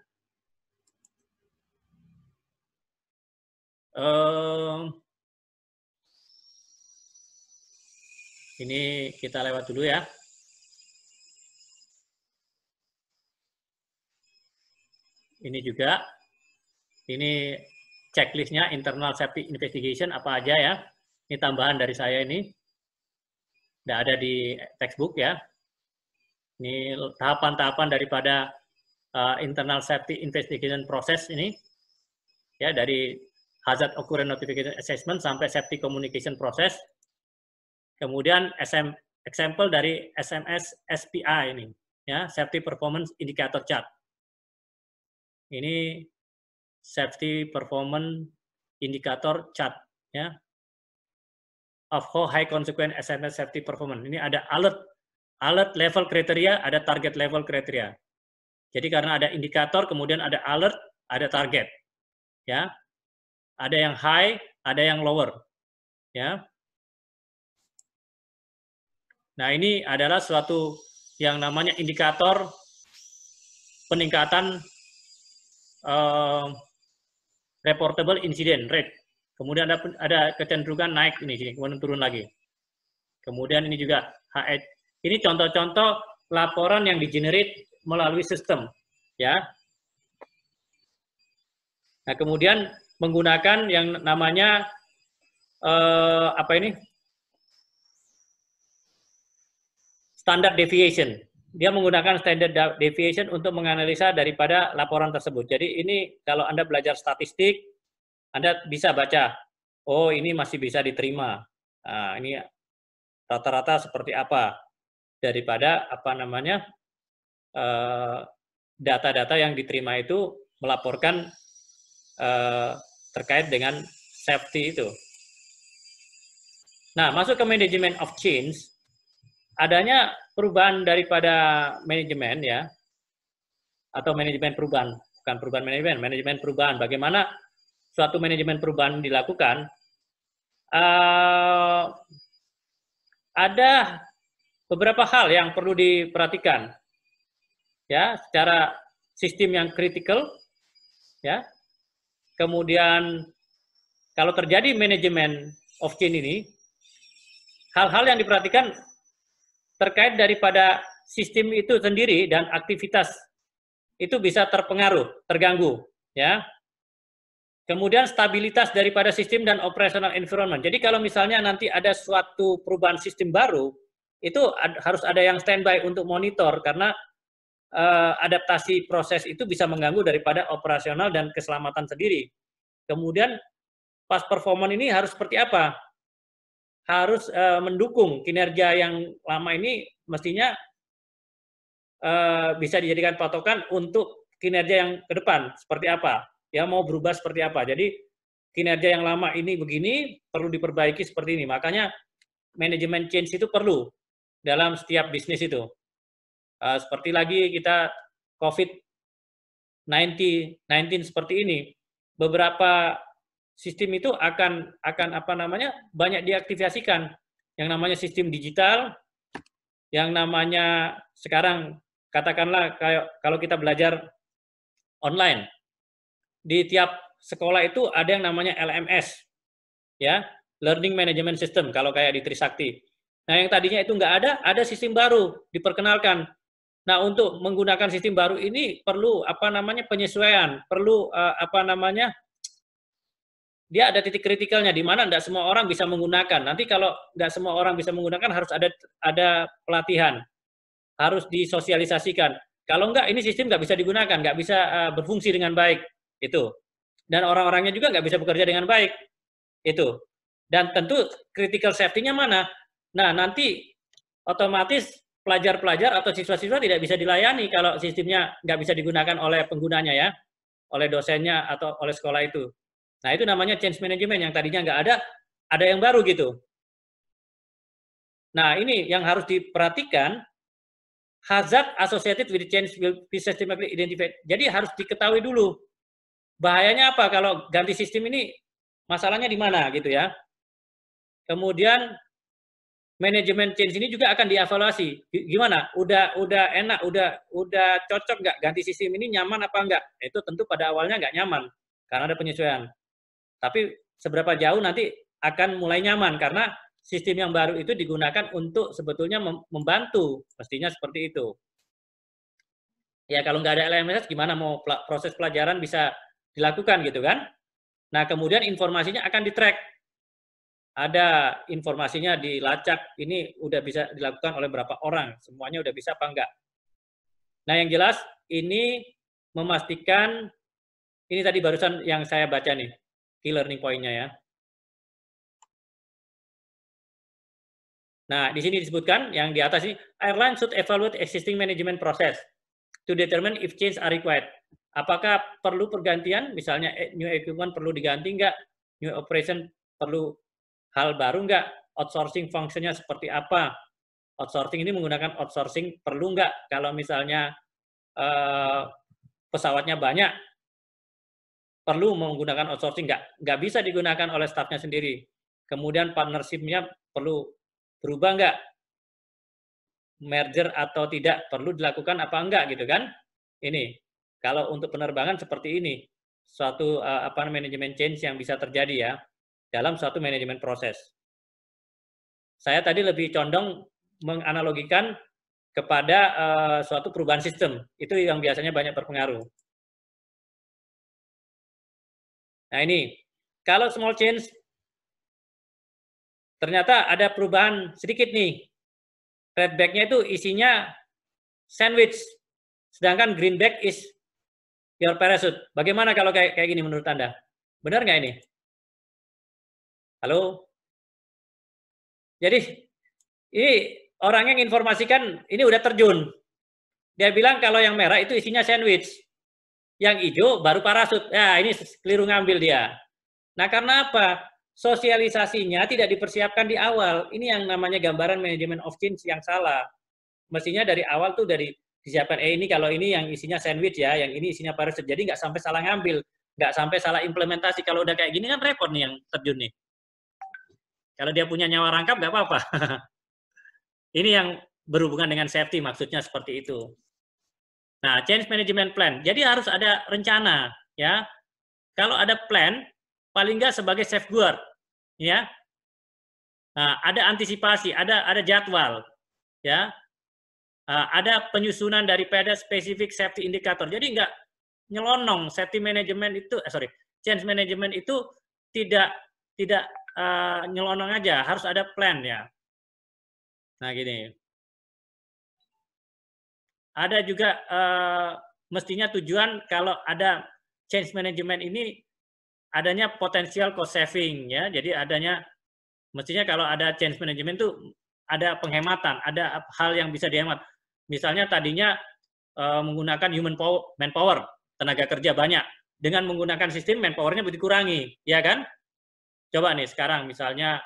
ini kita lewat dulu ya. Ini juga, ini checklistnya internal safety investigation apa aja ya. Ini tambahan dari saya ini. Tidak ada di textbook ya. Ini tahapan-tahapan daripada internal safety investigation process ini. Ya, dari hazard occurrence notification assessment sampai safety communication process. Kemudian example dari SMS SPI ini, ya, safety performance indicator chart. Ini safety performance indicator chart, ya, of how high consequence SMS safety performance. Ini ada alert level kriteria, ada target level kriteria. Jadi karena ada indikator, kemudian ada alert, ada target, ya. Ada yang high, ada yang lower, ya. Nah, ini adalah suatu yang namanya indikator peningkatan reportable incident rate. Kemudian ada kecenderungan naik ini, kemudian turun lagi. Kemudian ini juga HH. Ini contoh-contoh laporan yang di-generate melalui sistem, ya. Nah, kemudian menggunakan yang namanya apa ini? Standard deviation. Dia menggunakan standard deviation untuk menganalisa daripada laporan tersebut. Jadi ini kalau Anda belajar statistik, Anda bisa baca, oh ini masih bisa diterima. Nah, ini rata-rata seperti apa daripada apa namanya data-data yang diterima itu melaporkan terkait dengan safety itu. Nah, masuk ke manajemen of change. Adanya perubahan daripada manajemen ya, atau manajemen perubahan, bukan perubahan manajemen perubahan. Bagaimana suatu manajemen perubahan dilakukan? Ada beberapa hal yang perlu diperhatikan, ya, secara sistem yang kritikal, ya. Kemudian kalau terjadi manajemen of change ini, hal-hal yang diperhatikan terkait daripada sistem itu sendiri dan aktivitas itu bisa terpengaruh, terganggu, ya. Kemudian stabilitas daripada sistem dan operational environment. Jadi kalau misalnya nanti ada suatu perubahan sistem baru, itu harus ada yang standby untuk monitor karena adaptasi proses itu bisa mengganggu daripada operasional dan keselamatan sendiri. Kemudian pas performance ini harus seperti apa? Harus mendukung kinerja yang lama ini mestinya bisa dijadikan patokan untuk kinerja yang ke depan seperti apa, ya, mau berubah seperti apa. Jadi kinerja yang lama ini begini perlu diperbaiki seperti ini. Makanya manajemen change itu perlu dalam setiap bisnis itu. Seperti lagi kita COVID-19 seperti ini, beberapa sistem itu akan apa namanya banyak diaktifasikan, yang namanya sistem digital, yang namanya sekarang katakanlah kayak kalau kita belajar online di tiap sekolah itu ada yang namanya LMS, ya, Learning Management System kalau kayak di Trisakti. Nah, yang tadinya itu nggak ada sistem baru diperkenalkan. Nah, untuk menggunakan sistem baru ini perlu apa namanya penyesuaian, perlu apa namanya dia ada titik kritikalnya di mana tidak semua orang bisa menggunakan. Nanti kalau tidak semua orang bisa menggunakan harus ada pelatihan, harus disosialisasikan. Kalau enggak ini sistem nggak bisa digunakan, nggak bisa berfungsi dengan baik itu. Dan orang-orangnya juga nggak bisa bekerja dengan baik itu. Dan tentu critical safety-nya mana? Nah nanti otomatis pelajar-pelajar atau siswa-siswa tidak bisa dilayani kalau sistemnya nggak bisa digunakan oleh penggunanya ya, oleh dosennya atau oleh sekolah itu. Nah, itu namanya change management yang tadinya nggak ada yang baru gitu. Nah, ini yang harus diperhatikan, hazard associated with change will be systematically identified. Jadi harus diketahui dulu, bahayanya apa kalau ganti sistem ini, masalahnya di mana gitu ya. Kemudian manajemen change ini juga akan dievaluasi. Gimana? Udah enak, udah cocok nggak ganti sistem ini, nyaman apa enggak? Itu tentu pada awalnya nggak nyaman karena ada penyesuaian. Tapi seberapa jauh nanti akan mulai nyaman karena sistem yang baru itu digunakan untuk sebetulnya membantu, mestinya seperti itu. Ya kalau nggak ada LMS gimana mau proses pelajaran bisa dilakukan gitu kan? Nah kemudian informasinya akan di-track. Ada informasinya dilacak, ini udah bisa dilakukan oleh berapa orang, semuanya udah bisa apa enggak. Nah yang jelas ini memastikan, ini tadi barusan yang saya baca nih, key learning point-nya ya. Nah di sini disebutkan, yang di atas ini, airline should evaluate existing management process to determine if change are required. Apakah perlu pergantian, misalnya new equipment perlu diganti enggak, new operation perlu hal baru enggak, outsourcing fungsinya seperti apa, outsourcing ini menggunakan outsourcing perlu enggak, kalau misalnya pesawatnya banyak, perlu menggunakan outsourcing enggak bisa digunakan oleh stafnya sendiri, kemudian partnership-nya perlu berubah enggak, merger atau tidak, perlu dilakukan apa enggak gitu kan, ini, kalau untuk penerbangan seperti ini, suatu manajemen change yang bisa terjadi ya, dalam suatu manajemen proses. Saya tadi lebih condong menganalogikan kepada suatu perubahan sistem. Itu yang biasanya banyak berpengaruh. Nah ini, kalau small change, ternyata ada perubahan sedikit nih. Red bag-nya itu isinya sandwich, sedangkan green bag is your parachute. Bagaimana kalau kayak gini menurut Anda? Benar nggak ini? Halo? Jadi, ini orang yang informasikan, ini udah terjun. Dia bilang kalau yang merah itu isinya sandwich. Yang hijau baru parasut. Ya, ini keliru ngambil dia. Nah, karena apa? Sosialisasinya tidak dipersiapkan di awal. Ini yang namanya gambaran manajemen of change yang salah. Mestinya dari awal tuh dari disiapkan, ini kalau ini yang isinya sandwich ya, yang ini isinya parasut. Jadi nggak sampai salah ngambil. Nggak sampai salah implementasi. Kalau udah kayak gini kan repot nih yang terjun nih. Kalau dia punya nyawa rangkap, nggak apa-apa. Ini yang berhubungan dengan safety, maksudnya seperti itu. Nah, change management plan. Jadi harus ada rencana, ya. Kalau ada plan, paling nggak sebagai safeguard, ya. Nah, ada antisipasi, ada jadwal, ya. Ada penyusunan daripada spesifik safety indicator. Jadi nggak nyelonong. Safety management itu, change management itu tidak nyelonong aja, harus ada plan ya. Nah gini, ada juga mestinya tujuan kalau ada change management ini adanya potensial cost saving ya. Jadi adanya mestinya kalau ada change management itu ada penghematan, ada hal yang bisa dihemat. Misalnya tadinya menggunakan manpower, tenaga kerja banyak. Dengan menggunakan sistem manpowernya dikurangi, ya kan? Coba nih sekarang misalnya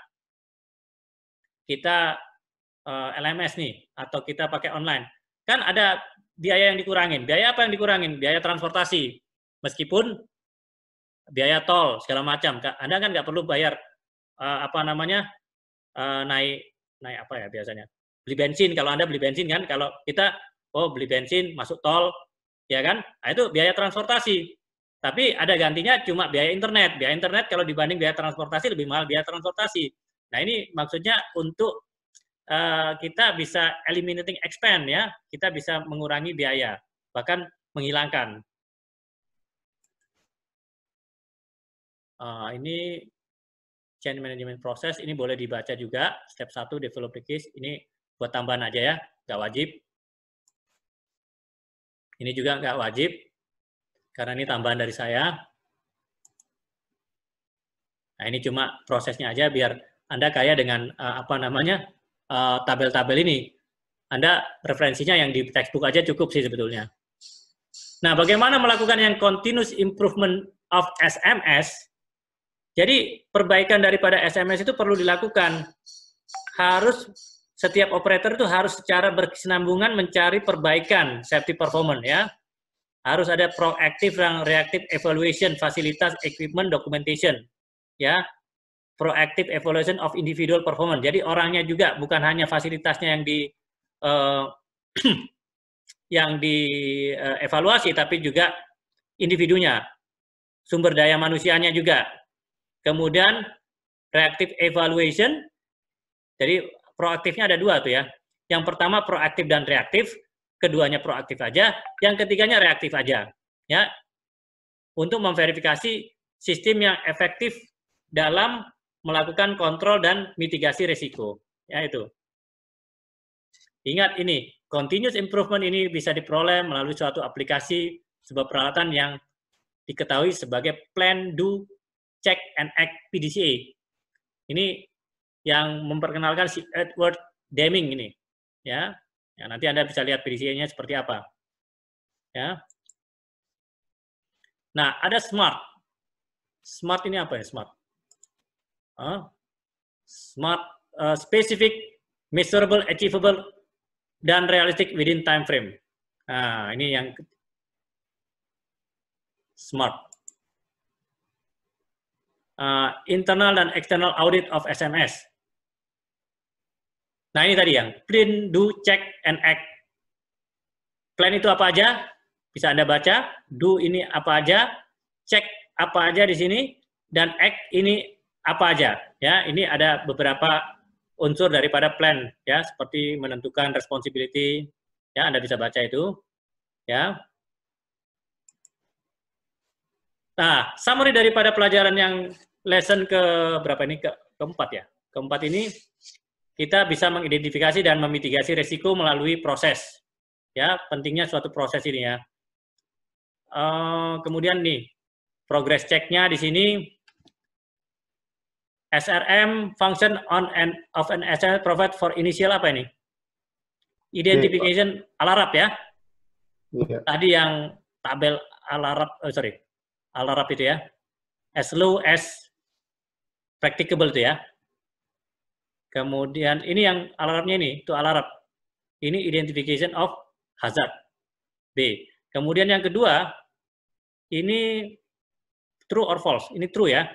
kita LMS nih atau kita pakai online, kan ada biaya yang dikurangin. Biaya apa yang dikurangin? Biaya transportasi. Meskipun biaya tol segala macam, Anda kan nggak perlu bayar naik apa ya biasanya? Beli bensin, kalau Anda beli bensin kan, kalau kita beli bensin masuk tol, ya kan? Nah, itu biaya transportasi. Tapi ada gantinya cuma biaya internet. Biaya internet kalau dibanding biaya transportasi lebih mahal biaya transportasi. Nah ini maksudnya untuk kita bisa eliminating expense ya. Kita bisa mengurangi biaya, bahkan menghilangkan. Ini change management process, ini boleh dibaca juga. Step 1, develop the case. Ini buat tambahan aja ya, nggak wajib. Ini juga nggak wajib. Karena ini tambahan dari saya. Nah, ini cuma prosesnya aja biar Anda kaya dengan tabel-tabel ini. Anda referensinya yang di textbook aja cukup sih sebetulnya. Nah, bagaimana melakukan yang continuous improvement of SMS? Jadi, perbaikan daripada SMS itu perlu dilakukan. Harus setiap operator itu harus secara berkesinambungan mencari perbaikan safety performance ya. Harus ada proactive dan reactive evaluation fasilitas equipment documentation ya. Proactive evaluation of individual performance. Jadi orangnya juga bukan hanya fasilitasnya yang dievaluasi, tapi juga individunya, sumber daya manusianya juga. Kemudian reactive evaluation, jadi proaktifnya ada dua tuh ya. Yang pertama proaktif dan reaktif, keduanya proaktif aja, yang ketiganya reaktif aja. Ya, untuk memverifikasi sistem yang efektif dalam melakukan kontrol dan mitigasi risiko. Ya itu. Ingat ini, continuous improvement ini bisa diperoleh melalui suatu aplikasi sebuah peralatan yang diketahui sebagai Plan, Do, Check, and Act PDCA. Ini yang memperkenalkan si Edward Deming ini. Ya, nanti Anda bisa lihat PDCA-nya seperti apa. Ya. Nah, ada SMART. SMART ini apa ya, SMART? SMART, specific, measurable, achievable, dan realistic within time frame. Nah, ini yang SMART. Internal dan external audit of SMS. Nah, ini tadi yang Plan, Do, Check, and Act. Plan itu apa aja? Bisa Anda baca. Do ini apa aja? Check apa aja di sini? Dan Act ini apa aja? Ya, ini ada beberapa unsur daripada plan ya, seperti menentukan responsibility ya, Anda bisa baca itu ya. Nah, summary daripada pelajaran yang lesson ke berapa ini, keempat ya. Keempat ini kita bisa mengidentifikasi dan memitigasi risiko melalui proses ya, pentingnya suatu proses ini ya. Kemudian nih progress check-nya di sini. SRM function on and of an SMS provide for initial apa ini? Identification alarab ya. Yeah. Tadi yang tabel alarab, alarab itu ya. As low as practicable itu ya. Kemudian ini yang alarabnya ini, itu alarab. Ini identification of hazard. B. Kemudian yang kedua, ini true or false. Ini true ya.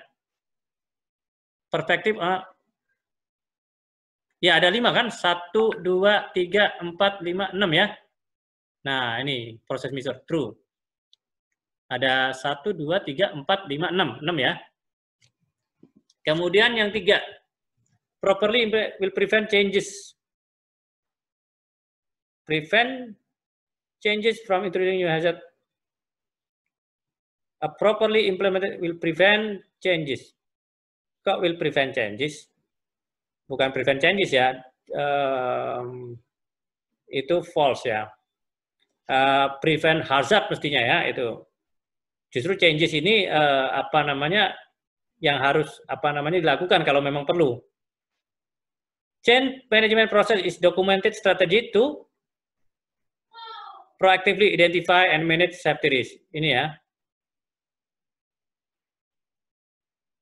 Perspektif ya ada 5 kan, 1, 2, 3, 4, 5, 6 ya. Nah ini proses measure true. Ada 1, 2, 3, 4, 5, 6 ya. Kemudian yang 3, properly will prevent changes. Prevent changes from introducing new hazard. A properly implemented will prevent changes. Kok will prevent changes? Bukan prevent changes ya. Itu false ya. Prevent hazard mestinya ya itu. Justru changes ini yang harus dilakukan kalau memang perlu. Change management process is documented strategy to proactively identify and manage safety risk. Ini ya.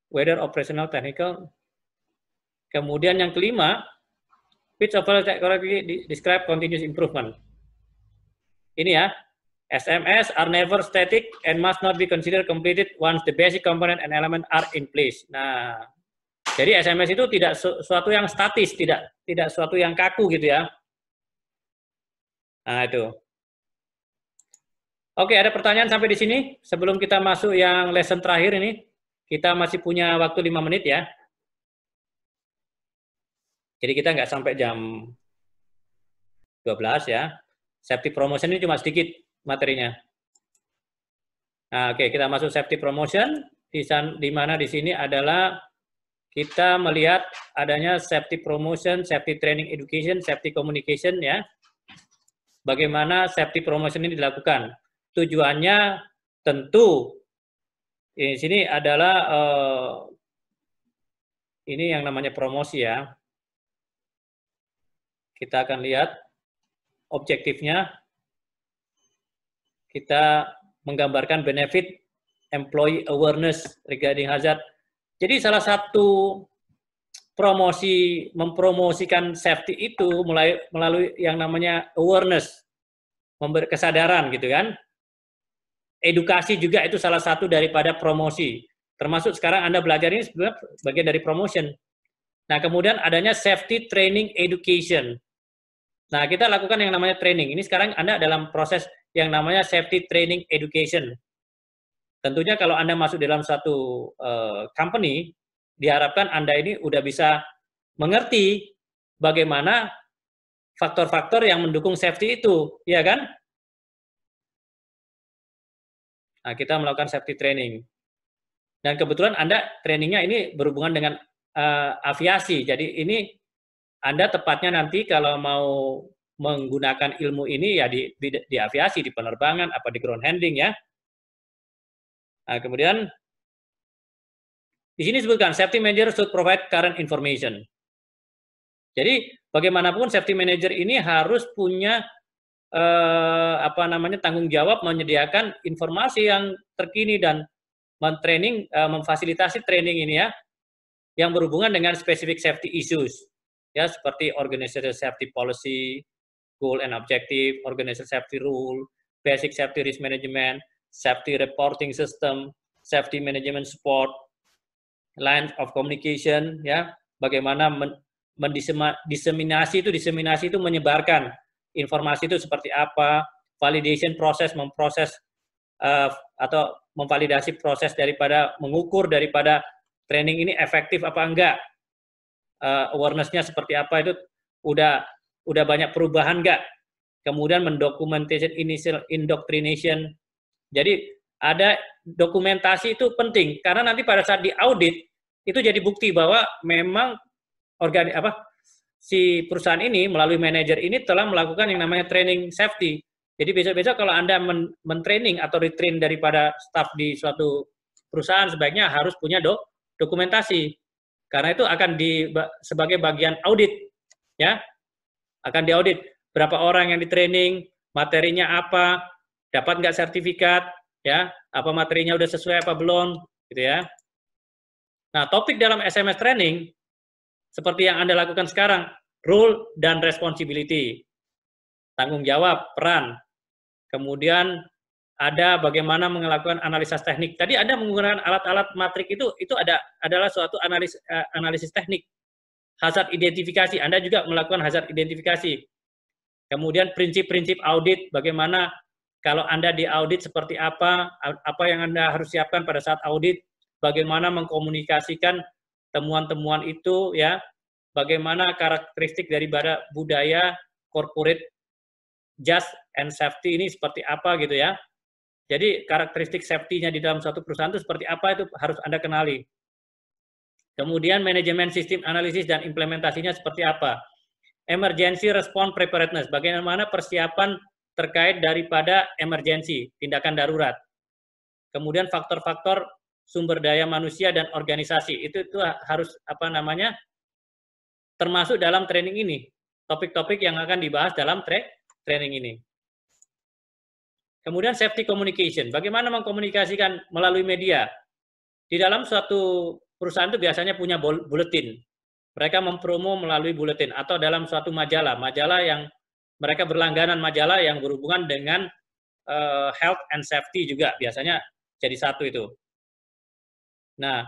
Whether operational, technical. Kemudian yang kelima, which correctly describe continuous improvement. Ini ya, SMS are never static and must not be considered completed once the basic component and element are in place. Nah, jadi SMS itu tidak sesuatu yang statis, tidak sesuatu yang kaku gitu ya. Nah, itu. Oke, ada pertanyaan sampai di sini sebelum kita masuk yang lesson terakhir ini. Kita masih punya waktu 5 menit ya. Jadi kita nggak sampai jam 12 ya. Safety promotion ini cuma sedikit materinya. Nah, oke, kita masuk safety promotion. Di mana di sini adalah kita melihat adanya safety promotion, safety training education, safety communication ya. Bagaimana safety promotion ini dilakukan? Tujuannya tentu di sini adalah ini yang namanya promosi ya. Kita akan lihat objektifnya. Kita menggambarkan benefit employee awareness regarding hazard. Jadi salah satu mempromosikan safety itu melalui yang namanya awareness, memberi kesadaran gitu kan. Edukasi juga itu salah satu daripada promosi. Termasuk sekarang Anda belajar ini sebenarnya bagian dari promotion. Nah, kemudian adanya safety training education. Nah, kita lakukan yang namanya training. Ini sekarang Anda dalam proses yang namanya safety training education. Tentunya kalau Anda masuk dalam satu company, diharapkan Anda ini udah bisa mengerti bagaimana faktor-faktor yang mendukung safety itu, ya kan? Nah, kita melakukan safety training. Dan kebetulan Anda trainingnya ini berhubungan dengan aviasi. Jadi ini Anda tepatnya nanti kalau mau menggunakan ilmu ini ya di aviasi, di penerbangan, apa di ground handling ya. Nah, kemudian di sini disebutkan safety manager should provide current information. Jadi bagaimanapun safety manager ini harus punya tanggung jawab menyediakan informasi yang terkini dan memfasilitasi training ini ya, yang berhubungan dengan specific safety issues ya, seperti organizational safety policy, goal and objective, organizational safety rule, basic safety risk management, safety reporting system, safety management support, lines of communication ya, bagaimana diseminasi itu menyebarkan informasi itu seperti apa, validation proses memproses atau memvalidasi proses daripada mengukur daripada training ini efektif apa enggak, awareness-nya seperti apa, itu udah banyak perubahan enggak, kemudian mendokumentation initial indoctrination. Jadi ada dokumentasi itu penting karena nanti pada saat diaudit itu jadi bukti bahwa memang si perusahaan ini melalui manajer ini telah melakukan yang namanya training safety. Jadi besok-besok kalau Anda men-training atau retrain daripada staff di suatu perusahaan, sebaiknya harus punya dokumentasi. Karena itu akan sebagai bagian audit ya. Akan diaudit berapa orang yang di training, materinya apa, dapat nggak sertifikat ya, apa materinya udah sesuai apa belum gitu ya. Nah, topik dalam SMS training seperti yang Anda lakukan sekarang, role dan responsibility, tanggung jawab, peran. Kemudian ada bagaimana melakukan analisis teknik. Tadi Anda menggunakan alat-alat matrik itu adalah suatu analisis teknik. Hazard identifikasi, Anda juga melakukan hazard identifikasi. Kemudian prinsip-prinsip audit, bagaimana kalau Anda diaudit seperti apa yang Anda harus siapkan pada saat audit, bagaimana mengkomunikasikan temuan-temuan itu ya, bagaimana karakteristik daripada budaya corporate just and safety ini seperti apa gitu ya. Jadi karakteristik safety-nya di dalam suatu perusahaan itu seperti apa, itu harus Anda kenali. Kemudian manajemen sistem analisis dan implementasinya seperti apa. Emergency response preparedness, bagaimana persiapan terkait daripada emergency, tindakan darurat. Kemudian faktor-faktor sumber daya manusia dan organisasi, itu harus termasuk dalam training ini. Topik-topik yang akan dibahas dalam training ini. Kemudian safety communication, bagaimana mengkomunikasikan melalui media. Di dalam suatu perusahaan itu biasanya punya buletin. Mereka mempromo melalui buletin atau dalam suatu majalah yang mereka berlangganan majalah yang berhubungan dengan health and safety juga biasanya jadi satu itu. Nah,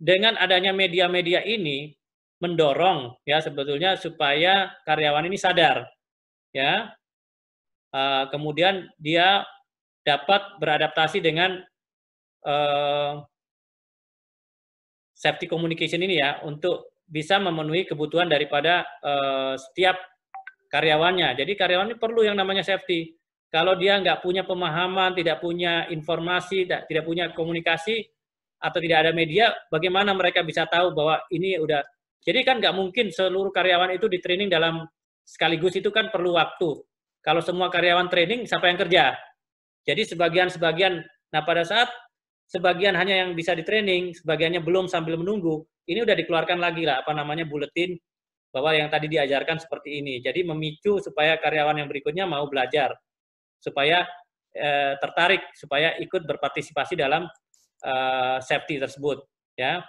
dengan adanya media-media ini mendorong ya sebetulnya supaya karyawan ini sadar ya. Kemudian dia dapat beradaptasi dengan safety communication ini ya, untuk bisa memenuhi kebutuhan daripada setiap karyawannya. Jadi karyawan ini perlu yang namanya safety. Kalau dia nggak punya pemahaman, tidak punya informasi, tidak punya komunikasi, atau tidak ada media, bagaimana mereka bisa tahu bahwa ini udah. Jadi kan nggak mungkin seluruh karyawan itu di training dalam sekaligus, itu kan perlu waktu. Kalau semua karyawan training, siapa yang kerja? Jadi sebagian-sebagian, nah pada saat sebagian hanya yang bisa di training, sebagiannya belum sambil menunggu, ini udah dikeluarkan lagi lah, buletin bahwa yang tadi diajarkan seperti ini. Jadi memicu supaya karyawan yang berikutnya mau belajar, supaya tertarik, supaya ikut berpartisipasi dalam safety tersebut. Ya.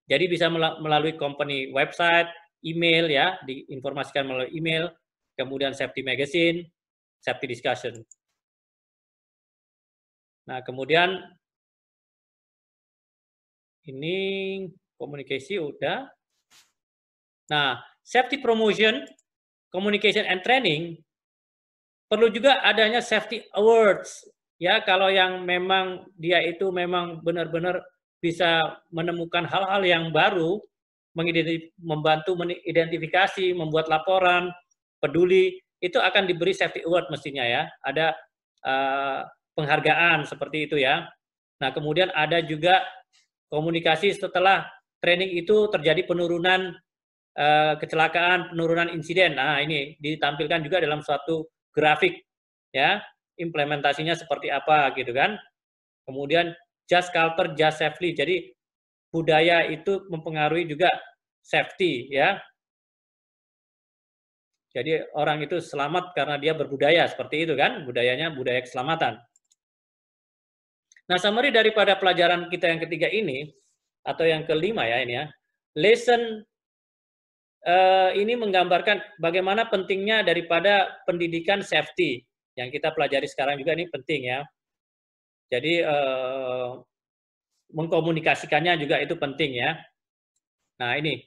Jadi bisa melalui company website, email ya, diinformasikan melalui email, kemudian safety magazine, safety discussion. Nah, kemudian ini komunikasi udah. Nah, safety promotion, communication and training perlu juga adanya safety awards. Ya, kalau yang memang dia itu memang benar-benar bisa menemukan hal-hal yang baru, membantu mengidentifikasi, membuat laporan, peduli, itu akan diberi safety award mestinya ya. Ada penghargaan seperti itu ya. Nah, kemudian ada juga komunikasi setelah training itu terjadi penurunan kecelakaan, penurunan insiden. Nah, ini ditampilkan juga dalam suatu grafik ya, implementasinya seperti apa gitu kan. Kemudian just culture, just safely. Jadi budaya itu mempengaruhi juga safety ya. Jadi orang itu selamat karena dia berbudaya seperti itu kan, budayanya budaya keselamatan. Nah, summary daripada pelajaran kita yang ketiga ini atau yang kelima ya ini ya. Lesson ini menggambarkan bagaimana pentingnya daripada pendidikan safety yang kita pelajari sekarang juga ini penting ya. Jadi mengkomunikasikannya juga itu penting ya. Nah ini,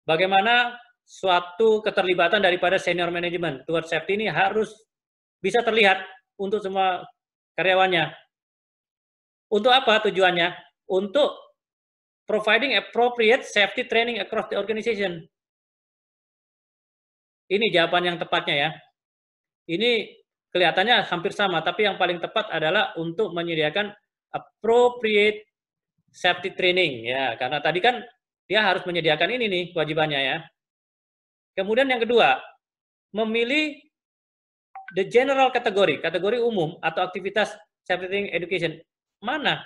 bagaimana suatu keterlibatan daripada senior management toward safety ini harus bisa terlihat untuk semua karyawannya. Untuk apa tujuannya? Untuk providing appropriate safety training across the organization. Ini jawaban yang tepatnya ya. Ini kelihatannya hampir sama, tapi yang paling tepat adalah untuk menyediakan appropriate safety training ya, karena tadi kan dia harus menyediakan ini nih kewajibannya ya. Kemudian yang kedua, memilih the general kategori umum atau aktivitas safety training education. Mana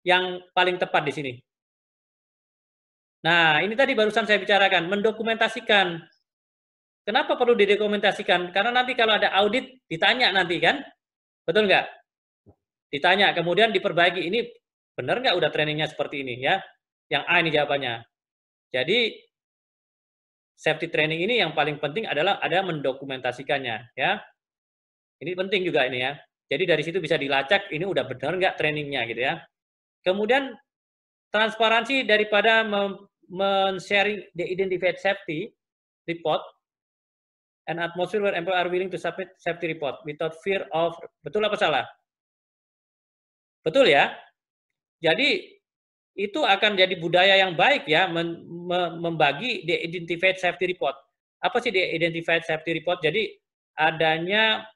yang paling tepat di sini? Nah, ini tadi barusan saya bicarakan, mendokumentasikan. Kenapa perlu didokumentasikan? Karena nanti kalau ada audit, ditanya nanti kan? Betul nggak? Ditanya, kemudian diperbaiki. Ini benar nggak udah trainingnya seperti ini ya? Yang A ini jawabannya. Jadi, safety training ini yang paling penting adalah ada mendokumentasikannya ya. Ini penting juga ini ya. Jadi dari situ bisa dilacak, ini udah benar nggak trainingnya gitu ya. Kemudian, transparansi daripada men-sharing the identified safety report an atmosphere where employees are willing to submit safety report without fear of, betul apa salah? Betul ya? Jadi itu akan jadi budaya yang baik ya, membagi the identified safety report. Apa sih the identified safety report? Jadi adanya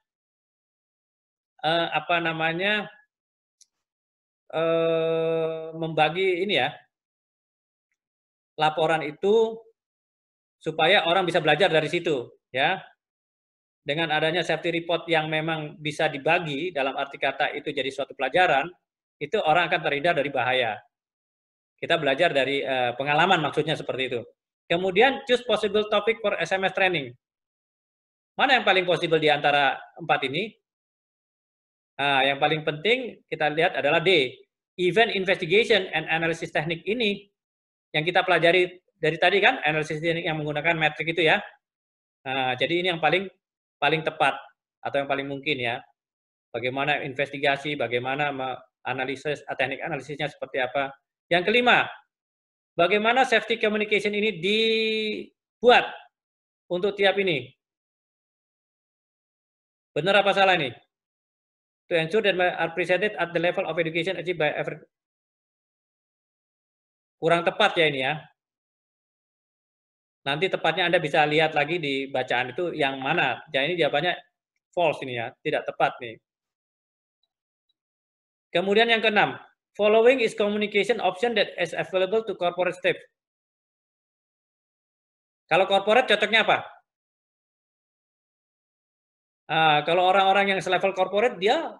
membagi ini ya, laporan itu supaya orang bisa belajar dari situ ya. Dengan adanya safety report yang memang bisa dibagi dalam arti kata itu jadi suatu pelajaran, itu orang akan terhindar dari bahaya. Kita belajar dari pengalaman maksudnya seperti itu. Kemudian choose possible topic for SMS training. Mana yang paling possible di antara 4 ini? Nah, yang paling penting kita lihat adalah D. Event investigation and analysis teknik ini yang kita pelajari dari tadi kan, analisis teknik yang menggunakan metrik itu ya. Nah, jadi ini yang paling tepat atau yang paling mungkin ya. Bagaimana investigasi, bagaimana analisis, teknik analisisnya seperti apa. Yang kelima, bagaimana safety communication ini dibuat untuk tiap ini. Benar apa salah ini? To ensure that are presented at the level of education achieved by every. Kurang tepat ya ini ya. Nanti tepatnya Anda bisa lihat lagi di bacaan itu yang mana. Jadi ini jawabannya false ini ya, tidak tepat nih. Kemudian yang keenam, following is communication option that is available to corporate staff. Kalau corporate cocoknya apa? Kalau orang-orang yang selevel corporate, dia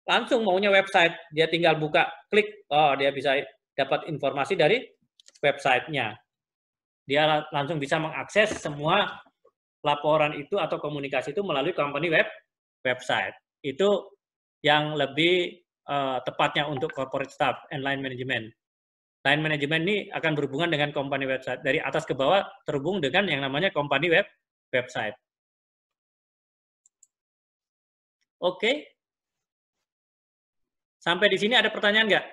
langsung maunya website. Dia tinggal buka, klik, oh dia bisa dapat informasi dari websitenya. dia langsung bisa mengakses semua laporan itu atau komunikasi itu melalui company website. Itu yang lebih tepatnya untuk corporate staff and line management. Line management ini akan berhubungan dengan company website. Dari atas ke bawah terhubung dengan yang namanya company website. Oke. Sampai di sini ada pertanyaan nggak?